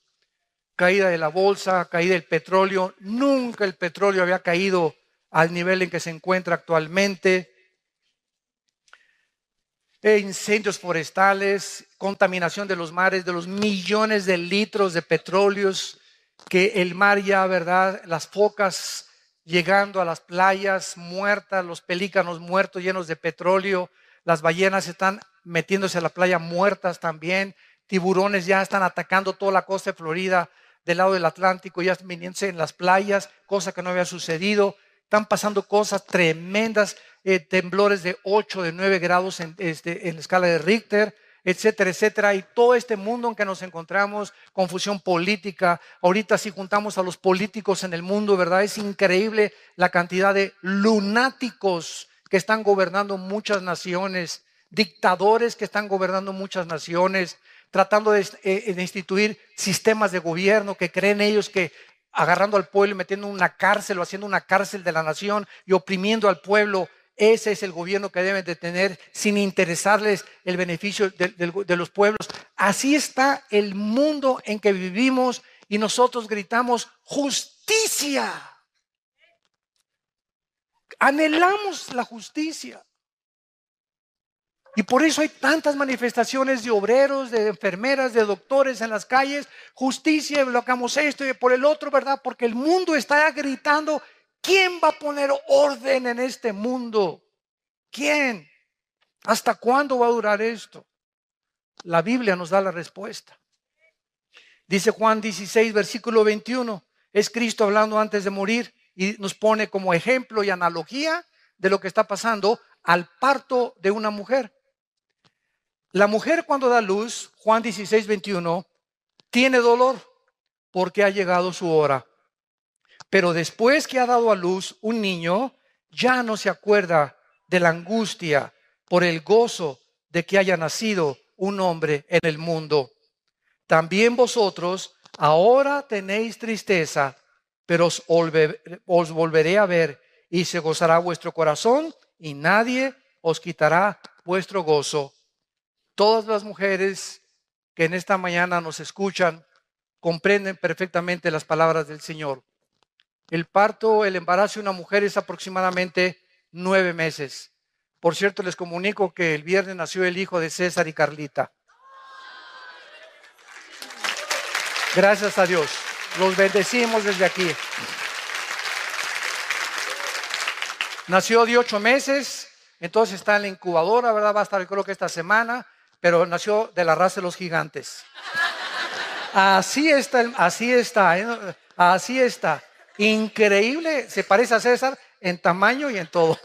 caída de la bolsa, caída del petróleo. Nunca el petróleo había caído al nivel en que se encuentra actualmente. Incendios forestales, contaminación de los mares, de los millones de litros de petróleos que el mar ya, ¿verdad? Las focas llegando a las playas muertas, los pelícanos muertos llenos de petróleo. Las ballenas están metiéndose a la playa muertas también. Tiburones ya están atacando toda la costa de Florida. del lado del Atlántico ya viniéndose en las playas, cosa que no había sucedido. Están pasando cosas tremendas, temblores de 8, de 9 grados en la escala de Richter, etcétera, etcétera. Y todo este mundo en que nos encontramos, confusión política. Ahorita si juntamos a los políticos en el mundo, ¿verdad? Es increíble la cantidad de lunáticos que están gobernando muchas naciones, dictadores que están gobernando muchas naciones, tratando de instituir sistemas de gobierno que creen ellos que agarrando al pueblo y metiendo en una cárcel o haciendo una cárcel de la nación y oprimiendo al pueblo. Ese es el gobierno que deben de tener sin interesarles el beneficio de los pueblos. Así está el mundo en que vivimos y nosotros gritamos justicia. Anhelamos la justicia. Y por eso hay tantas manifestaciones de obreros, de enfermeras, de doctores en las calles. Justicia, bloqueamos esto y por el otro, ¿verdad? Porque el mundo está gritando, ¿quién va a poner orden en este mundo? ¿Quién? ¿Hasta cuándo va a durar esto? La Biblia nos da la respuesta. Dice Juan 16, versículo 21. Es Cristo hablando antes de morir y nos pone como ejemplo y analogía de lo que está pasando al parto de una mujer. La mujer cuando da luz, Juan 16, 21, tiene dolor porque ha llegado su hora. Pero después que ha dado a luz un niño, ya no se acuerda de la angustia por el gozo de que haya nacido un hombre en el mundo. También vosotros ahora tenéis tristeza, pero os volveré a ver y se gozará vuestro corazón y nadie os quitará vuestro gozo. Todas las mujeres que en esta mañana nos escuchan comprenden perfectamente las palabras del Señor. El parto, el embarazo de una mujer es aproximadamente 9 meses. Por cierto, les comunico que el viernes nació el hijo de César y Carlita. Gracias a Dios. Los bendecimos desde aquí. Nació de 8 meses, entonces está en la incubadora, ¿verdad? Va a estar, creo que esta semana, pero nació de la raza de los gigantes. Así está, así está. Increíble, se parece a César en tamaño y en todo.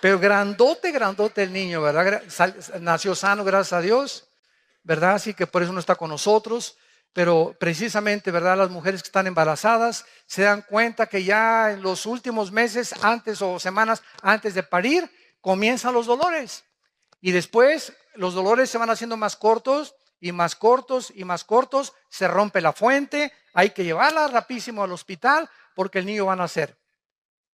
Pero grandote, grandote el niño, ¿verdad? Nació sano, gracias a Dios, ¿verdad? Así que por eso no está con nosotros. Pero precisamente, ¿verdad? Las mujeres que están embarazadas se dan cuenta que ya en los últimos meses, antes o semanas antes de parir, comienzan los dolores. Y después los dolores se van haciendo más cortos y más cortos y más cortos. Se rompe la fuente, hay que llevarla rapidísimo al hospital porque el niño va a nacer.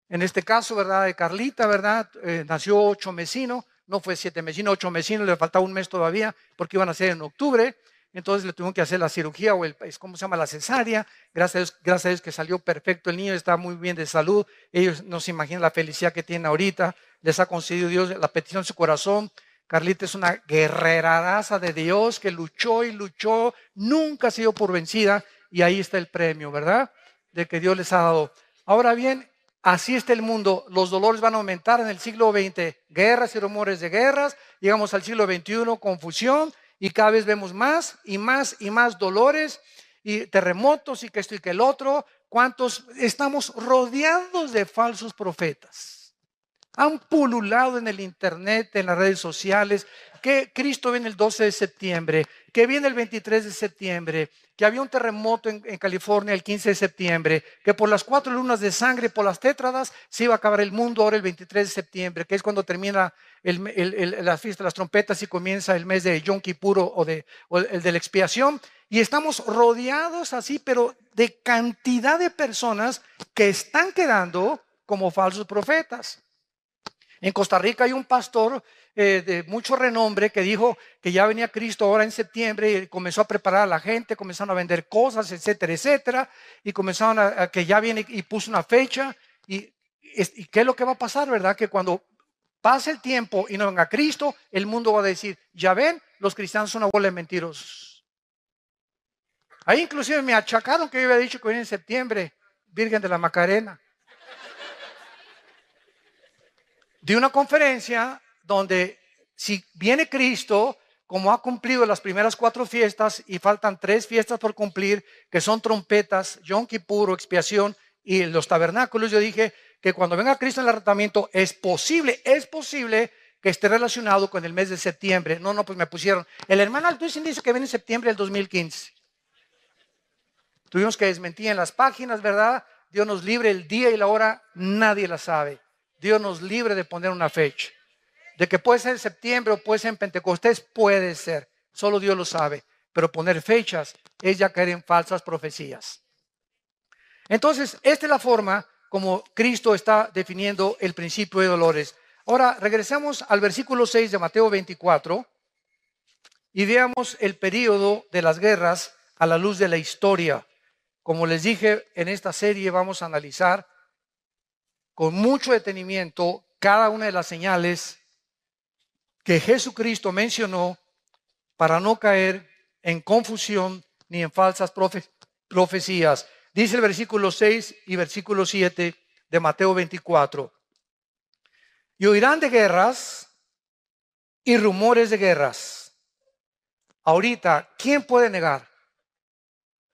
En este caso, ¿verdad? De Carlita, ¿verdad? Nació 8 mesino, no fue 7 mesino, 8 mesino, le faltaba un mes todavía porque iban a ser en octubre. Entonces le tuvieron que hacer la cirugía o ¿cómo se llama? La cesárea. Gracias a Dios que salió perfecto. El niño está muy bien de salud. Ellos no se imaginan la felicidad que tiene ahorita. Les ha concedido Dios la petición de su corazón. Carlita es una guerreraza de Dios que luchó y luchó. Nunca se dio por vencida. Y ahí está el premio, ¿verdad? De que Dios les ha dado. Ahora bien, así está el mundo. Los dolores van a aumentar en el siglo XX. Guerras y rumores de guerras. Llegamos al siglo XXI, confusión. Y cada vez vemos más y más y más dolores y terremotos y que esto y que el otro. ¿Cuántos estamos rodeados de falsos profetas? Han pululado en el internet, en las redes sociales, que Cristo viene el 12 de septiembre, que viene el 23 de septiembre, que había un terremoto en California el 15 de septiembre, que por las 4 lunas de sangre, por las tétradas, se iba a acabar el mundo ahora el 23 de septiembre, que es cuando termina la fiesta de las trompetas y comienza el mes de Yom Kippur o el de la expiación. Y estamos rodeados así, pero de cantidad de personas que están quedando como falsos profetas. En Costa Rica hay un pastor de mucho renombre que dijo que ya venía Cristo ahora en septiembre y comenzó a preparar a la gente, comenzaron a vender cosas, etcétera, etcétera, y comenzaron a que ya viene y puso una fecha. ¿Y qué es lo que va a pasar, verdad? Que cuando pase el tiempo y no venga Cristo, el mundo va a decir, ya ven, los cristianos son una bola de mentirosos. Ahí inclusive me achacaron que yo había dicho que venía en septiembre, Virgen de la Macarena. De una conferencia donde si viene Cristo, como ha cumplido las primeras 4 fiestas y faltan 3 fiestas por cumplir, que son trompetas, Yom Kippur o expiación y los tabernáculos, yo dije que cuando venga Cristo en el arrebatamiento es posible que esté relacionado con el mes de septiembre. No, pues me pusieron. El hermano Altuisin dice que viene en septiembre del 2015. Tuvimos que desmentir en las páginas, ¿verdad? Dios nos libre, el día y la hora nadie la sabe. Dios nos libre de poner una fecha. De que puede ser en septiembre o puede ser en Pentecostés, puede ser. Solo Dios lo sabe. Pero poner fechas es ya caer en falsas profecías. Entonces, esta es la forma como Cristo está definiendo el principio de dolores. Ahora, regresemos al versículo 6 de Mateo 24 y veamos el período de las guerras a la luz de la historia. Como les dije, en esta serie vamos a analizar con mucho detenimiento cada una de las señales que Jesucristo mencionó para no caer en confusión ni en falsas profecías. Dice el versículo 6 y versículo 7 de Mateo 24. Y oirán de guerras y rumores de guerras. Ahorita, ¿quién puede negar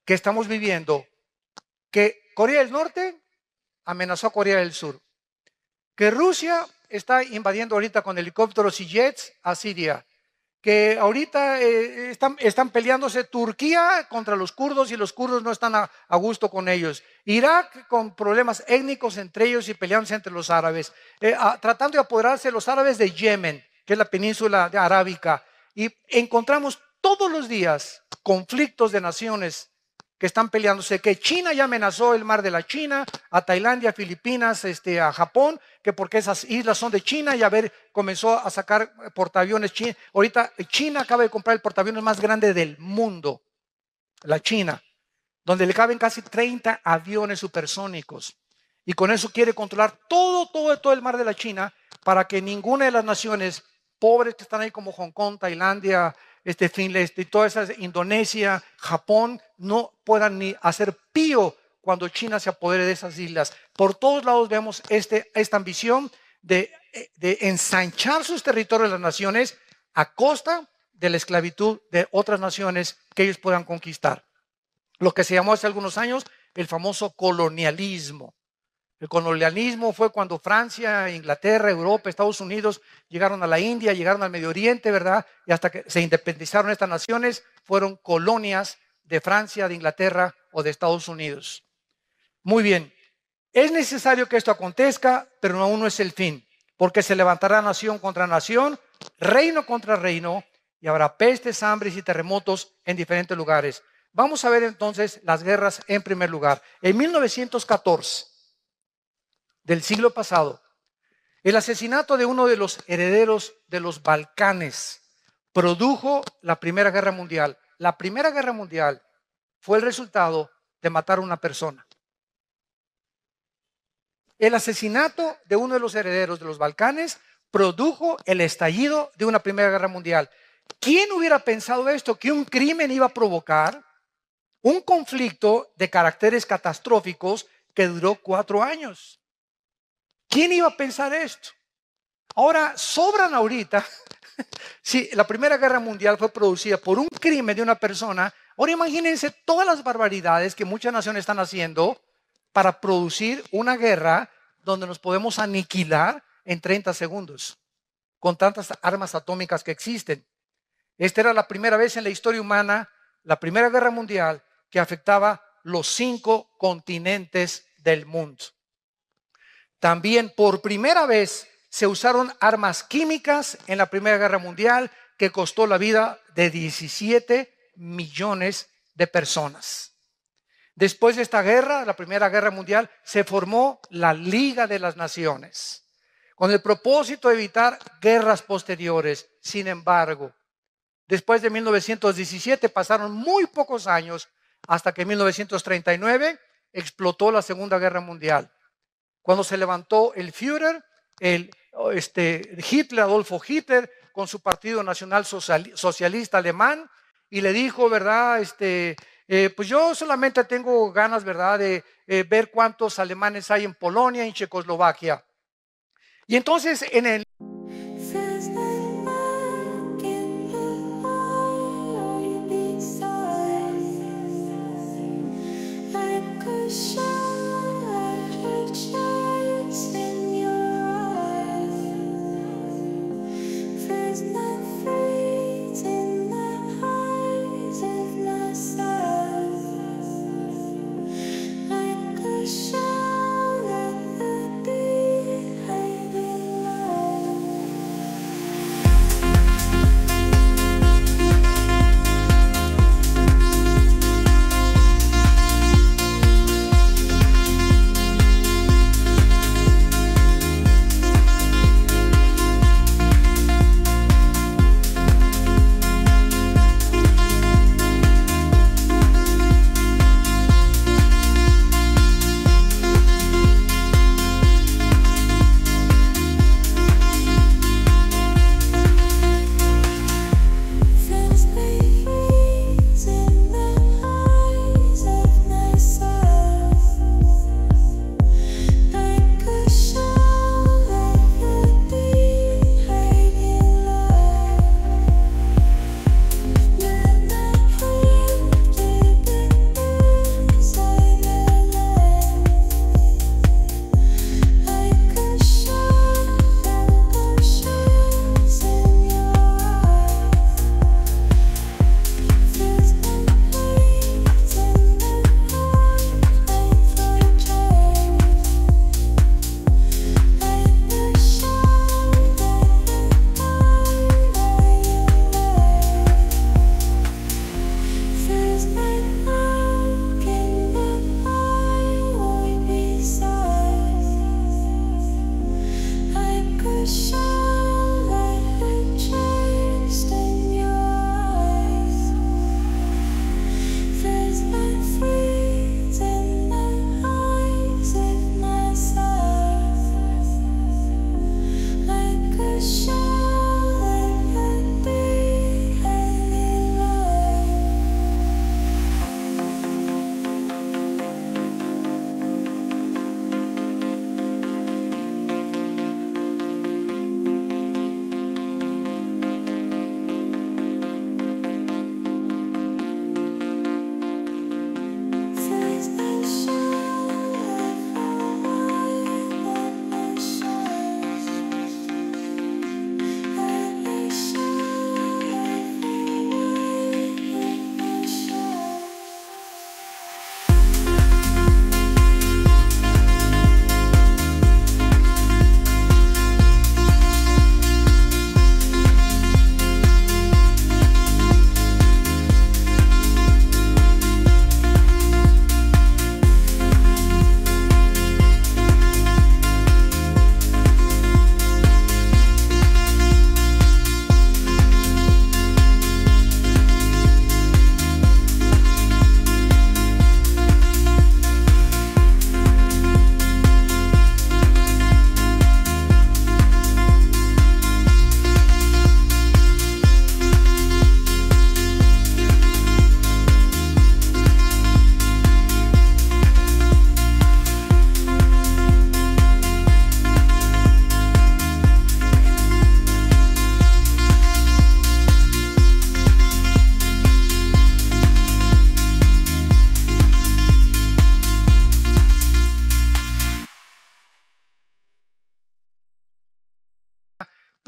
que estamos viviendo que Corea del Norte amenazó a Corea del Sur? Que Rusia está invadiendo ahorita con helicópteros y jets a Siria. Que ahorita están peleándose Turquía contra los kurdos y los kurdos no están a gusto con ellos. Irak con problemas étnicos entre ellos y peleándose entre los árabes. Tratando de apoderarse los árabes de Yemen, que es la península arábica. Y encontramos todos los días conflictos de naciones que están peleándose, que China ya amenazó el mar de la China, a Tailandia, Filipinas, a Japón, que porque esas islas son de China y comenzó a sacar portaaviones. Ahorita China acaba de comprar el portaaviones más grande del mundo, la China, donde le caben casi 30 aviones supersónicos. Y con eso quiere controlar todo el mar de la China para que ninguna de las naciones pobres que están ahí como Hong Kong, Tailandia, Finlandia y todas esas, Indonesia, Japón, no puedan ni hacer pío cuando China se apodere de esas islas. Por todos lados vemos esta ambición de ensanchar sus territorios de las naciones a costa de la esclavitud de otras naciones que ellos puedan conquistar. Lo que se llamó hace algunos años el famoso colonialismo. El colonialismo fue cuando Francia, Inglaterra, Europa, Estados Unidos llegaron a la India, llegaron al Medio Oriente, ¿verdad? Y hasta que se independizaron estas naciones, fueron colonias de Francia, de Inglaterra o de Estados Unidos. Muy bien, es necesario que esto acontezca, pero aún no es el fin, porque se levantará nación contra nación, reino contra reino, y habrá pestes, hambres y terremotos en diferentes lugares. Vamos a ver entonces las guerras en primer lugar. En 1914. Del siglo pasado, el asesinato de uno de los herederos de los Balcanes produjo la Primera Guerra Mundial. La Primera Guerra Mundial fue el resultado de matar a una persona. El asesinato de uno de los herederos de los Balcanes produjo el estallido de una Primera Guerra Mundial. ¿Quién hubiera pensado esto? Que un crimen iba a provocar un conflicto de caracteres catastróficos que duró 4 años. ¿Quién iba a pensar esto? Ahora, sobran ahorita, si la Primera Guerra Mundial fue producida por un crimen de una persona, ahora imagínense todas las barbaridades que muchas naciones están haciendo para producir una guerra donde nos podemos aniquilar en 30 segundos, con tantas armas atómicas que existen. Esta era la primera vez en la historia humana, la Primera Guerra Mundial, que afectaba los 5 continentes del mundo. También por primera vez se usaron armas químicas en la Primera Guerra Mundial que costó la vida de 17 millones de personas. Después de esta guerra, la Primera Guerra Mundial, se formó la Liga de las Naciones con el propósito de evitar guerras posteriores. Sin embargo, después de 1917 pasaron muy pocos años hasta que en 1939 explotó la Segunda Guerra Mundial. Cuando se levantó el Führer, Hitler, Adolfo Hitler, con su Partido Nacional Socialista Alemán, y le dijo, ¿verdad? Pues yo solamente tengo ganas, ¿verdad?, de ver cuántos alemanes hay en Polonia y en Checoslovaquia. Y entonces en el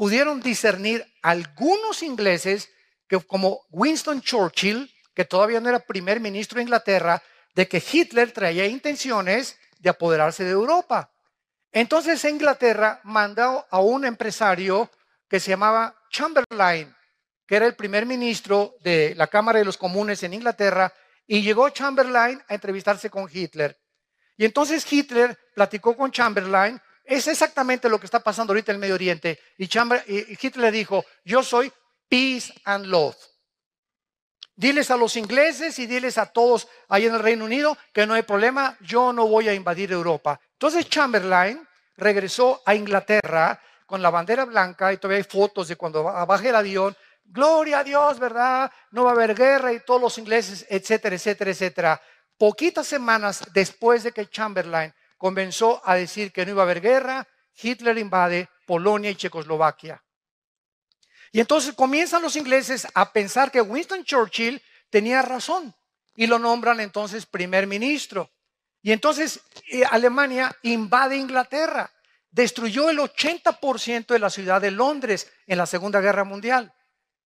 pudieron discernir algunos ingleses, que, como Winston Churchill, que todavía no era primer ministro de Inglaterra, de que Hitler traía intenciones de apoderarse de Europa. Entonces Inglaterra mandó a un empresario que se llamaba Chamberlain, que era el primer ministro de la Cámara de los Comunes en Inglaterra, y llegó Chamberlain a entrevistarse con Hitler. Y entonces Hitler platicó con Chamberlain. Es exactamente lo que está pasando ahorita en el Medio Oriente. Y Hitler le dijo: yo soy peace and love. Diles a los ingleses y diles a todos ahí en el Reino Unido que no hay problema, yo no voy a invadir Europa. Entonces Chamberlain regresó a Inglaterra con la bandera blanca, y todavía hay fotos de cuando baja el avión. Gloria a Dios, ¿verdad? No va a haber guerra, y todos los ingleses, etcétera, etcétera, etcétera. Poquitas semanas después de que Chamberlain comenzó a decir que no iba a haber guerra, Hitler invade Polonia y Checoslovaquia. Y entonces comienzan los ingleses a pensar que Winston Churchill tenía razón, y lo nombran entonces primer ministro. Y entonces Alemania invade Inglaterra, destruyó el 80% de la ciudad de Londres en la Segunda Guerra Mundial.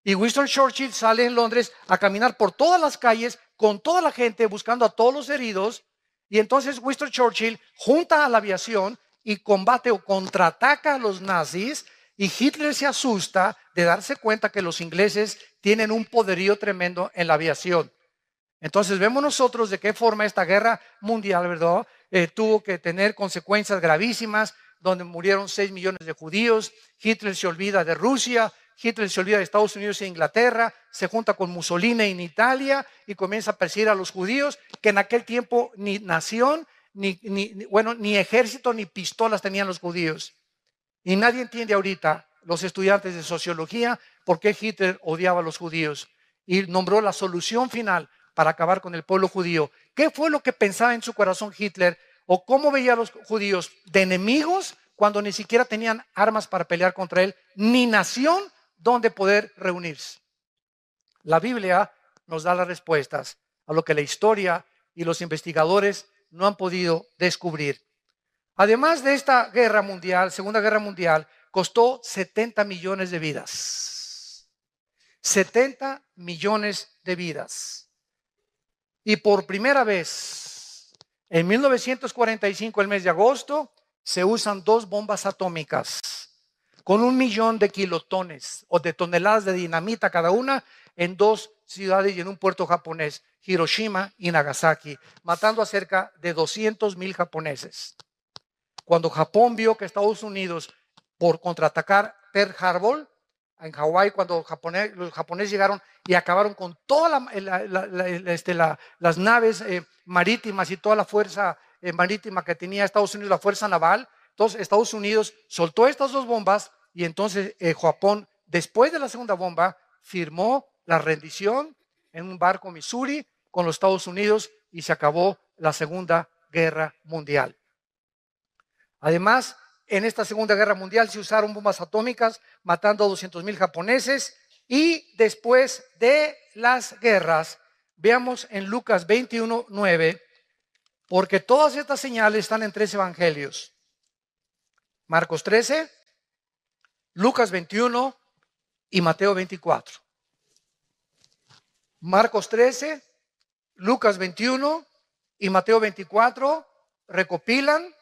Y Winston Churchill sale en Londres a caminar por todas las calles con toda la gente buscando a todos los heridos. Y entonces Winston Churchill junta a la aviación y combate o contraataca a los nazis. Y Hitler se asusta de darse cuenta que los ingleses tienen un poderío tremendo en la aviación. Entonces vemos nosotros de qué forma esta guerra mundial, ¿verdad? Tuvo que tener consecuencias gravísimas, donde murieron 6 millones de judíos. Hitler se olvida de Rusia, Hitler se olvida de Estados Unidos e Inglaterra, se junta con Mussolini en Italia y comienza a perseguir a los judíos, que en aquel tiempo ni nación, ni ejército, ni pistolas tenían los judíos. Y nadie entiende ahorita, los estudiantes de sociología, por qué Hitler odiaba a los judíos y nombró la solución final para acabar con el pueblo judío. ¿Qué fue lo que pensaba en su corazón Hitler? ¿O cómo veía a los judíos? ¿De enemigos cuando ni siquiera tenían armas para pelear contra él, ni nación donde poder reunirse? La Biblia nos da las respuestas a lo que la historia y los investigadores no han podido descubrir. Además de esta guerra mundial, Segunda Guerra Mundial, costó 70 millones de vidas. 70 millones de vidas. Y por primera vez, en 1945, el mes de agosto, se usan 2 bombas atómicas con 1 millón de kilotones o de toneladas de dinamita cada una en 2 ciudades y en un puerto japonés, Hiroshima y Nagasaki, matando a cerca de 200,000 japoneses. Cuando Japón vio que Estados Unidos, por contraatacar Pearl Harbor en Hawái, cuando los japoneses llegaron y acabaron con todas las naves marítimas y toda la fuerza marítima que tenía Estados Unidos, la fuerza naval, entonces Estados Unidos soltó estas 2 bombas, y entonces Japón, después de la segunda bomba, firmó la rendición en un barco Missouri con los Estados Unidos, y se acabó la Segunda Guerra Mundial. Además, en esta Segunda Guerra Mundial se usaron bombas atómicas, matando a 200,000 japoneses. Y después de las guerras, veamos en Lucas 21:9, porque todas estas señales están en 3 evangelios. Marcos 13, Lucas 21 y Mateo 24. Marcos 13, Lucas 21 y Mateo 24 recopilan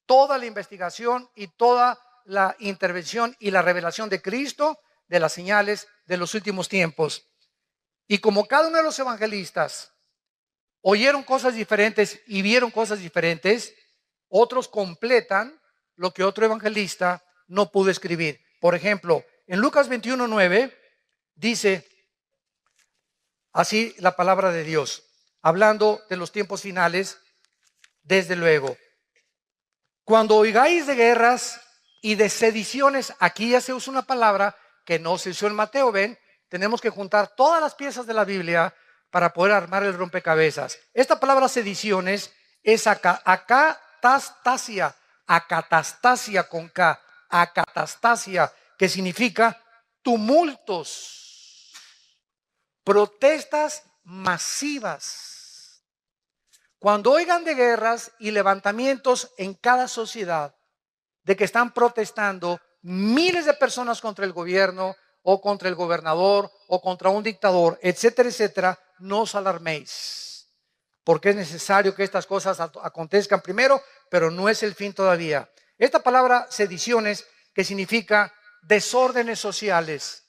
toda la investigación y toda la intervención y la revelación de Cristo de las señales de los últimos tiempos. Y como cada uno de los evangelistas oyeron cosas diferentes y vieron cosas diferentes, otros completan lo que otro evangelista no pudo escribir. Por ejemplo, en Lucas 21:9 dice así la palabra de Dios, hablando de los tiempos finales, desde luego. Cuando oigáis de guerras y de sediciones, aquí ya se usa una palabra que no se usó en Mateo. Ven, tenemos que juntar todas las piezas de la Biblia para poder armar el rompecabezas. Esta palabra sediciones es acatastasia con K, acatastasia, que significa tumultos, protestas masivas. Cuando oigan de guerras y levantamientos en cada sociedad, de que están protestando, miles de personas contra el gobierno o contra el gobernador o contra un dictador, etcétera, etcétera, no os alarméis, porque es necesario que estas cosas acontezcan primero, pero no es el fin todavía. Esta palabra sediciones, que significa desórdenes sociales,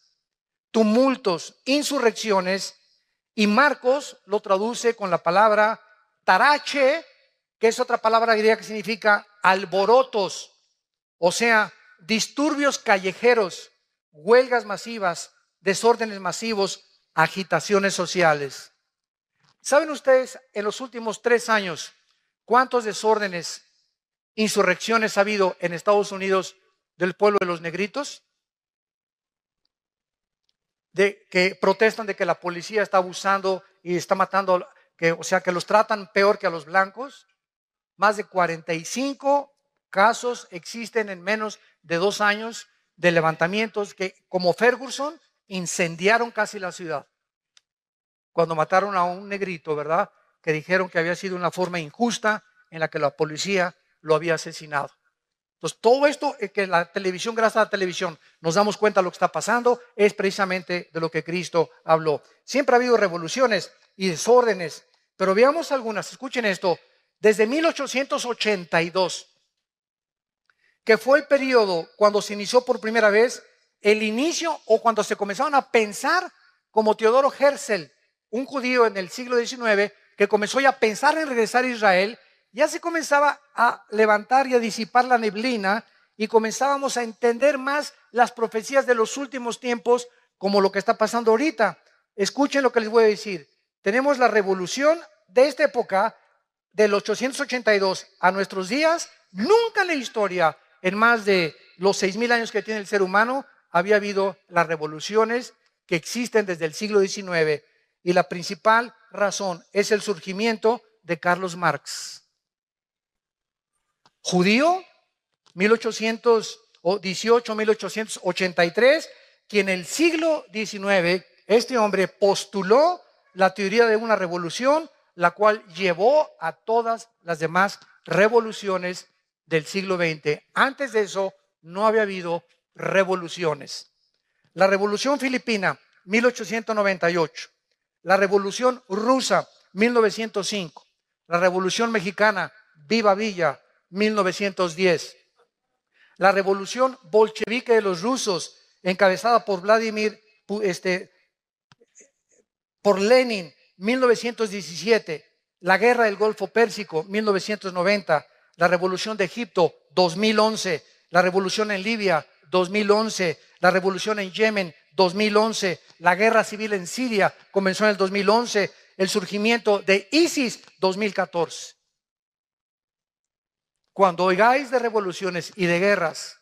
tumultos, insurrecciones, y Marcos lo traduce con la palabra tarache, que es otra palabra griega que significa alborotos, o sea, disturbios callejeros, huelgas masivas, desórdenes masivos, agitaciones sociales. ¿Saben ustedes en los últimos 3 años cuántos desórdenes, insurrecciones ha habido en Estados Unidos del pueblo de los negritos? De que protestan de que la policía está abusando y está matando, o sea, que los tratan peor que a los blancos. Más de 45 casos existen en menos de 2 años de levantamientos que, como Ferguson, incendiaron casi la ciudad. Cuando mataron a un negrito, ¿verdad? Que dijeron que había sido una forma injusta en la que la policía lo había asesinado. Entonces, todo esto que la televisión, gracias a la televisión, nos damos cuenta de lo que está pasando, es precisamente de lo que Cristo habló. Siempre ha habido revoluciones y desórdenes, pero veamos algunas. Escuchen esto. Desde 1882, que fue el periodo cuando se inició por primera vez el inicio, o cuando se comenzaron a pensar, como Teodoro Herzl, un judío en el siglo XIX, que comenzó ya a pensar en regresar a Israel. Ya se comenzaba a levantar y a disipar la neblina y comenzábamos a entender más las profecías de los últimos tiempos, como lo que está pasando ahorita. Escuchen lo que les voy a decir. Tenemos la revolución de esta época, del 882 a nuestros días. Nunca en la historia, en más de los 6,000 años que tiene el ser humano, había habido las revoluciones que existen desde el siglo XIX. Y la principal razón es el surgimiento de Carlos Marx. Judío, 1818-1883, quien en el siglo XIX, este hombre postuló la teoría de una revolución, la cual llevó a todas las demás revoluciones del siglo XX. Antes de eso, no había habido revoluciones. La Revolución Filipina, 1898. La Revolución Rusa, 1905. La Revolución Mexicana, Viva Villa, 1910. La revolución bolchevique de los rusos, encabezada por por Lenin, 1917. La guerra del Golfo Pérsico, 1990. La revolución de Egipto, 2011. La revolución en Libia, 2011. La revolución en Yemen, 2011. La guerra civil en Siria comenzó en el 2011. El surgimiento de ISIS, 2014. Cuando oigáis de revoluciones y de guerras,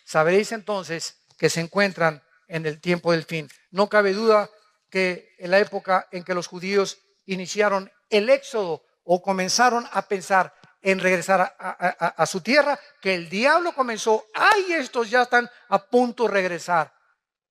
sabréis entonces que se encuentran en el tiempo del fin. No cabe duda que en la época en que los judíos iniciaron el éxodo o comenzaron a pensar en regresar a su tierra, que el diablo comenzó, ¡ay, estos ya están a punto de regresar!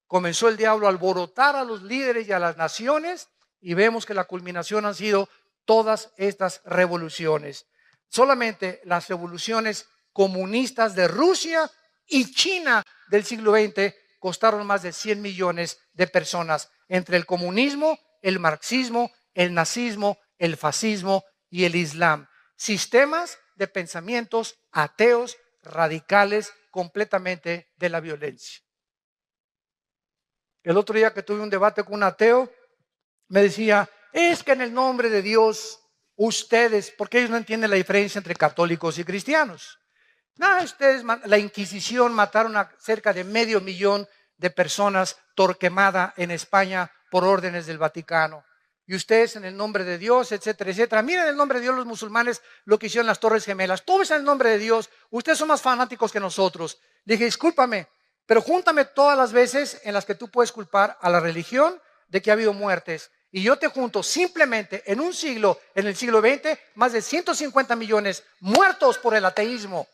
Comenzó el diablo a alborotar a los líderes y a las naciones, y vemos que la culminación han sido todas estas revoluciones. Solamente las revoluciones comunistas de Rusia y China del siglo XX costaron más de 100 millones de personas, entre el comunismo, el marxismo, el nazismo, el fascismo y el islam. Sistemas de pensamientos ateos, radicales, completamente de la violencia. El otro día que tuve un debate con un ateo, me decía, es que en el nombre de Dios, ustedes, porque ellos no entienden la diferencia entre católicos y cristianos. No, ustedes, la Inquisición mataron a cerca de 500,000 de personas, Torquemada en España por órdenes del Vaticano. Y ustedes en el nombre de Dios, etcétera, etcétera. Miren en el nombre de Dios los musulmanes lo que hicieron en las Torres Gemelas. Todo es en el nombre de Dios. Ustedes son más fanáticos que nosotros. Le dije, discúlpame, pero júntame todas las veces en las que tú puedes culpar a la religión de que ha habido muertes. Y yo te junto simplemente en un siglo, en el siglo XX, más de 150 millones muertos por el ateísmo,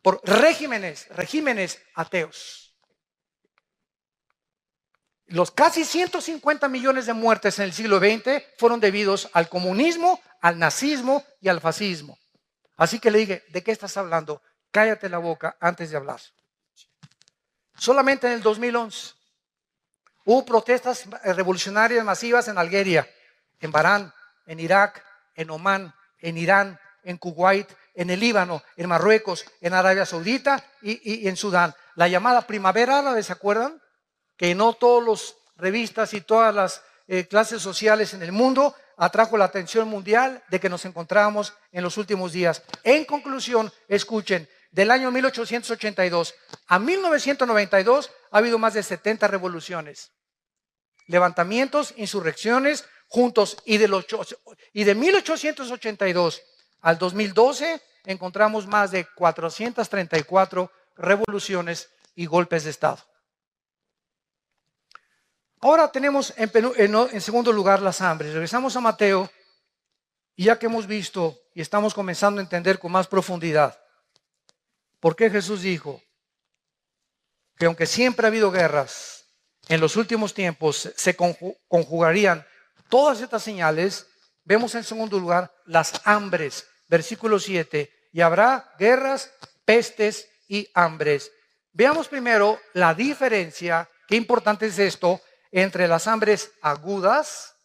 por regímenes ateos. Los casi 150 millones de muertes en el siglo XX fueron debidos al comunismo, al nazismo y al fascismo. Así que le dije, ¿de qué estás hablando? cállate la boca antes de hablar. Solamente en el 2011 hubo protestas revolucionarias masivas en Algeria, en Bahrein, en Irak, en Omán, en Irán, en Kuwait, en el Líbano, en Marruecos, en Arabia Saudita y en Sudán. La llamada primavera árabe, ¿se acuerdan? Que no todas las revistas y todas las clases sociales en el mundo atrajo la atención mundial de que nos encontrábamos en los últimos días. En conclusión, escuchen, del año 1882 a 1992 ha habido más de 70 revoluciones, levantamientos, insurrecciones juntos, y de 1882 al 2012 encontramos más de 434 revoluciones y golpes de Estado. Ahora tenemos en segundo lugar las hambres. Regresamos a Mateo, y ya que hemos visto y estamos comenzando a entender con más profundidad por qué Jesús dijo que aunque siempre ha habido guerras, en los últimos tiempos se conjugarían todas estas señales, vemos en segundo lugar las hambres. Versículo 7, y habrá guerras, pestes y hambres. Veamos primero la diferencia, qué importante es esto, entre las hambres agudas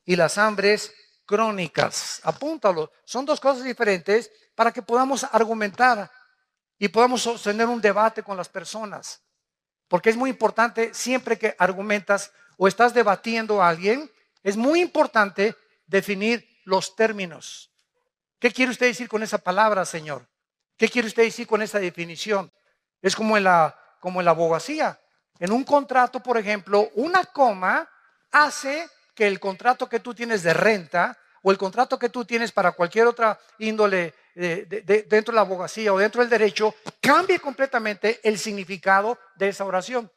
y las hambres crónicas. Apúntalo, son dos cosas diferentes para que podamos argumentar y podamos sostener un debate con las personas. Porque es muy importante, siempre que argumentas o estás debatiendo a alguien, es muy importante definir los términos. ¿Qué quiere usted decir con esa palabra, Señor? ¿Qué quiere usted decir con esa definición? Es como en la abogacía. En un contrato, por ejemplo, una coma hace que el contrato que tú tienes de renta o el contrato que tú tienes para cualquier otra índole dentro de la abogacía o dentro del derecho cambie completamente el significado de esa oración.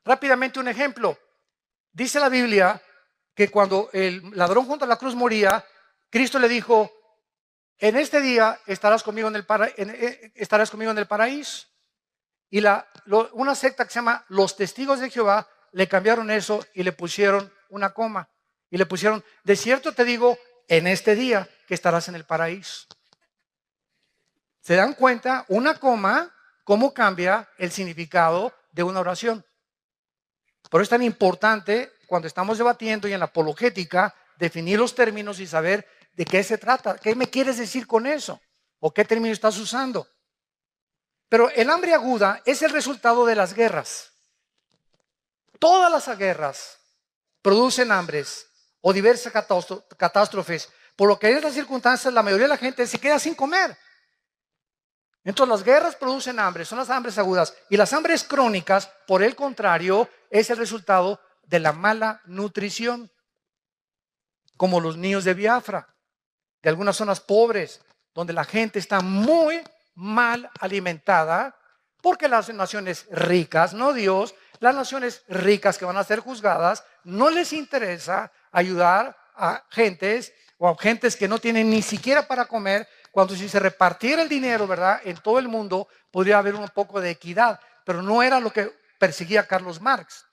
Rápidamente un ejemplo. Dice la Biblia que cuando el ladrón junto a la cruz moría, Cristo le dijo: en este día estarás conmigo en el paraíso. Y una secta que se llama Los Testigos de Jehová le cambiaron eso y le pusieron una coma. Y le pusieron: de cierto te digo, en este día que estarás en el paraíso. ¿Se dan cuenta? Una coma, cómo cambia el significado de una oración. Por eso es tan importante cuando estamos debatiendo y en la apologética definir los términos y saber de qué se trata. ¿Qué me quieres decir con eso? ¿O qué término estás usando? Pero el hambre aguda es el resultado de las guerras. Todas las guerras producen hambres o diversas catástrofes, por lo que en estas circunstancias la mayoría de la gente se queda sin comer. Entonces las guerras producen hambre, son las hambres agudas. Y las hambres crónicas, por el contrario, es el resultado de la mala nutrición, como los niños de Biafra, de algunas zonas pobres, donde la gente está muy mal alimentada, porque las naciones ricas, no Dios, las naciones ricas que van a ser juzgadas, no les interesa ayudar a gentes o a gentes que no tienen ni siquiera para comer, cuando si se repartiera el dinero, ¿verdad?, en todo el mundo, podría haber un poco de equidad, pero no era lo que perseguía Carlos Marx.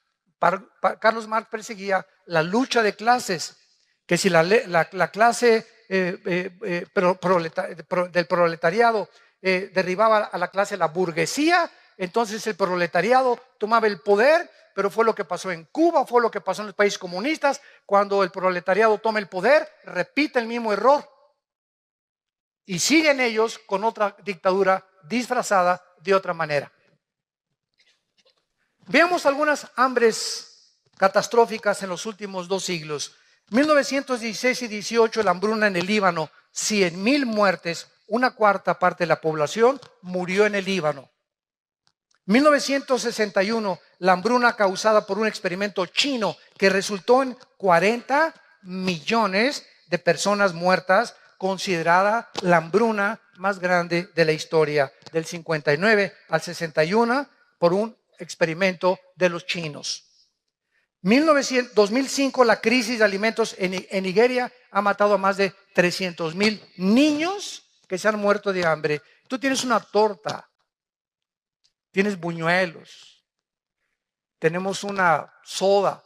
Carlos Marx perseguía la lucha de clases, que si la clase del proletariado derribaba a la clase, la burguesía, entonces el proletariado tomaba el poder. Pero fue lo que pasó en Cuba, fue lo que pasó en los países comunistas. Cuando el proletariado toma el poder, repite el mismo error y siguen ellos con otra dictadura disfrazada de otra manera. Veamos algunas hambres catastróficas en los últimos 2 siglos. 1916 y 18, la hambruna en el Líbano, 100,000 muertes, 1/4 parte de la población murió en el Líbano. 1961, la hambruna causada por un experimento chino que resultó en 40 millones de personas muertas, considerada la hambruna más grande de la historia, del 59 al 61, por un experimento de los chinos. 2005, la crisis de alimentos en Nigeria ha matado a más de 300,000 niños que se han muerto de hambre. Tú tienes una torta, tienes buñuelos, tenemos una soda,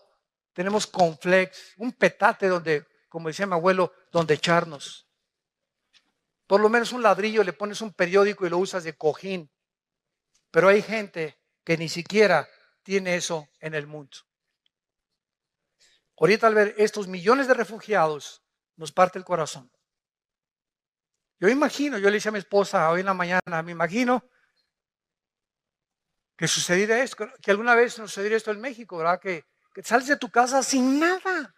tenemos cornflakes, un petate donde, como decía mi abuelo, donde echarnos. Por lo menos un ladrillo, le pones un periódico y lo usas de cojín. Pero hay gente que ni siquiera tiene eso en el mundo. Ahorita al ver estos millones de refugiados, nos parte el corazón. Yo imagino, yo le dije a mi esposa hoy en la mañana, me imagino que sucediera esto, que alguna vez nos sucediera esto en México, ¿verdad? Que sales de tu casa sin nada,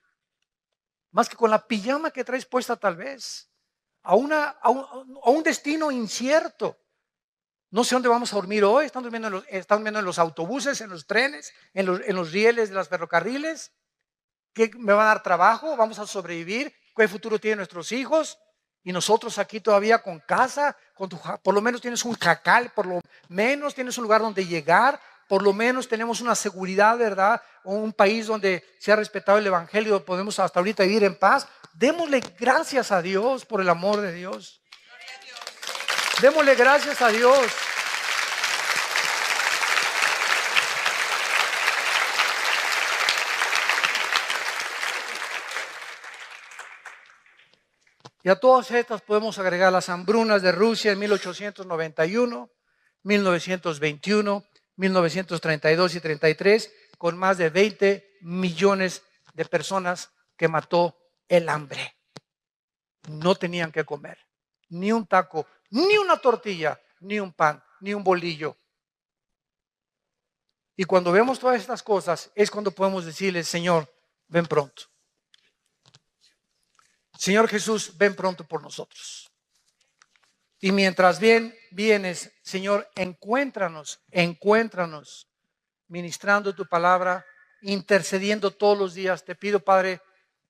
más que con la pijama que traes puesta tal vez, a un destino incierto. No sé dónde vamos a dormir hoy, están durmiendo en los autobuses, en los trenes, en los rieles de los ferrocarriles. ¿Qué me va a dar trabajo? ¿Vamos a sobrevivir? ¿Qué futuro tienen nuestros hijos? Y nosotros aquí todavía con casa, por lo menos tienes un jacal, por lo menos tienes un lugar donde llegar, por lo menos tenemos una seguridad, ¿verdad? O un país donde se ha respetado el evangelio, podemos hasta ahorita vivir en paz. Démosle gracias a Dios por el amor de Dios. Démosle gracias a Dios. Y a todas estas podemos agregar las hambrunas de Rusia en 1891, 1921, 1932 y 33, con más de 20 millones de personas que mató el hambre. No tenían que comer, ni un taco, ni una tortilla, ni un pan, ni un bolillo. Y cuando vemos todas estas cosas, es cuando podemos decirle, Señor, ven pronto. Señor Jesús, ven pronto por nosotros. Y mientras vienes, Señor, encuéntranos, ministrando tu palabra, intercediendo todos los días. Te pido, Padre,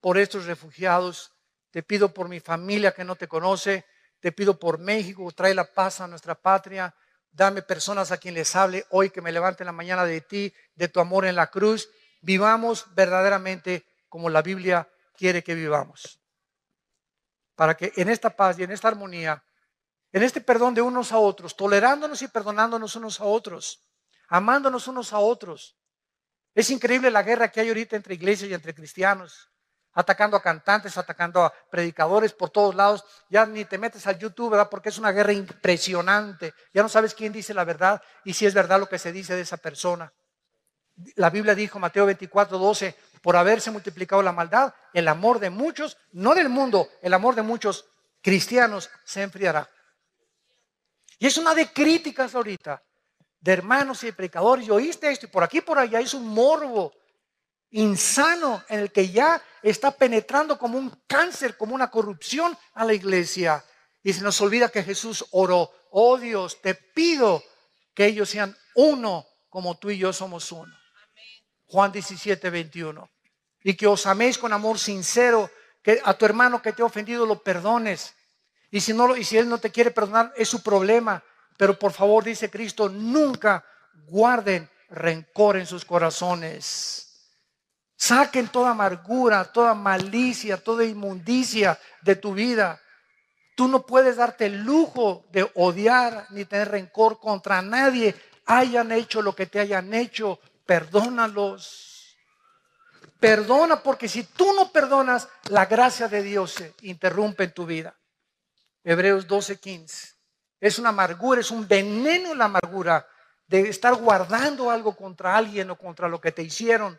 por estos refugiados. Te pido por mi familia que no te conoce. Te pido por México, trae la paz a nuestra patria. Dame personas a quien les hable hoy, que me levanten la mañana de ti, de tu amor en la cruz. Vivamos verdaderamente como la Biblia quiere que vivamos. Para que en esta paz y en esta armonía, en este perdón de unos a otros, tolerándonos y perdonándonos unos a otros, amándonos unos a otros. Es increíble la guerra que hay ahorita entre iglesias y entre cristianos, atacando a cantantes, atacando a predicadores por todos lados. Ya ni te metes al YouTube, ¿verdad? Porque es una guerra impresionante. Ya no sabes quién dice la verdad y si es verdad lo que se dice de esa persona. La Biblia dijo, Mateo 24:12, por haberse multiplicado la maldad, el amor de muchos, no del mundo, el amor de muchos cristianos se enfriará. Y es una de críticas ahorita, de hermanos y de predicadores. Y oíste esto, y por aquí y por allá es un morbo insano en el que ya está penetrando como un cáncer, como una corrupción a la iglesia. Y se nos olvida que Jesús oró, oh Dios, te pido que ellos sean uno como tú y yo somos uno. Juan 17:21. Y que os améis con amor sincero, que a tu hermano que te ha ofendido lo perdones. Y si él no te quiere perdonar, es su problema. Pero por favor, dice Cristo, nunca guarden rencor en sus corazones. Saquen toda amargura, toda malicia, toda inmundicia de tu vida. Tú no puedes darte el lujo de odiar ni tener rencor contra nadie. Hayan hecho lo que te hayan hecho, perdónalos. Perdona, porque si tú no perdonas, la gracia de Dios se interrumpe en tu vida. Hebreos 12:15. Es una amargura, es un veneno la amargura de estar guardando algo contra alguien o contra lo que te hicieron,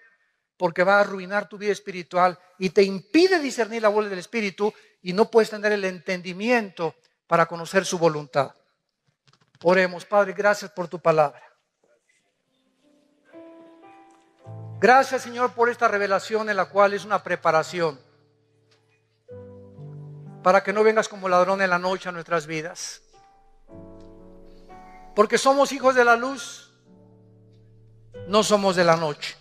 porque va a arruinar tu vida espiritual y te impide discernir la voluntad del Espíritu y no puedes tener el entendimiento para conocer su voluntad. Oremos. Padre, gracias por tu palabra. Gracias, Señor, por esta revelación en la cual es una preparación para que no vengas como ladrón en la noche a nuestras vidas. Porque somos hijos de la luz, no somos de la noche.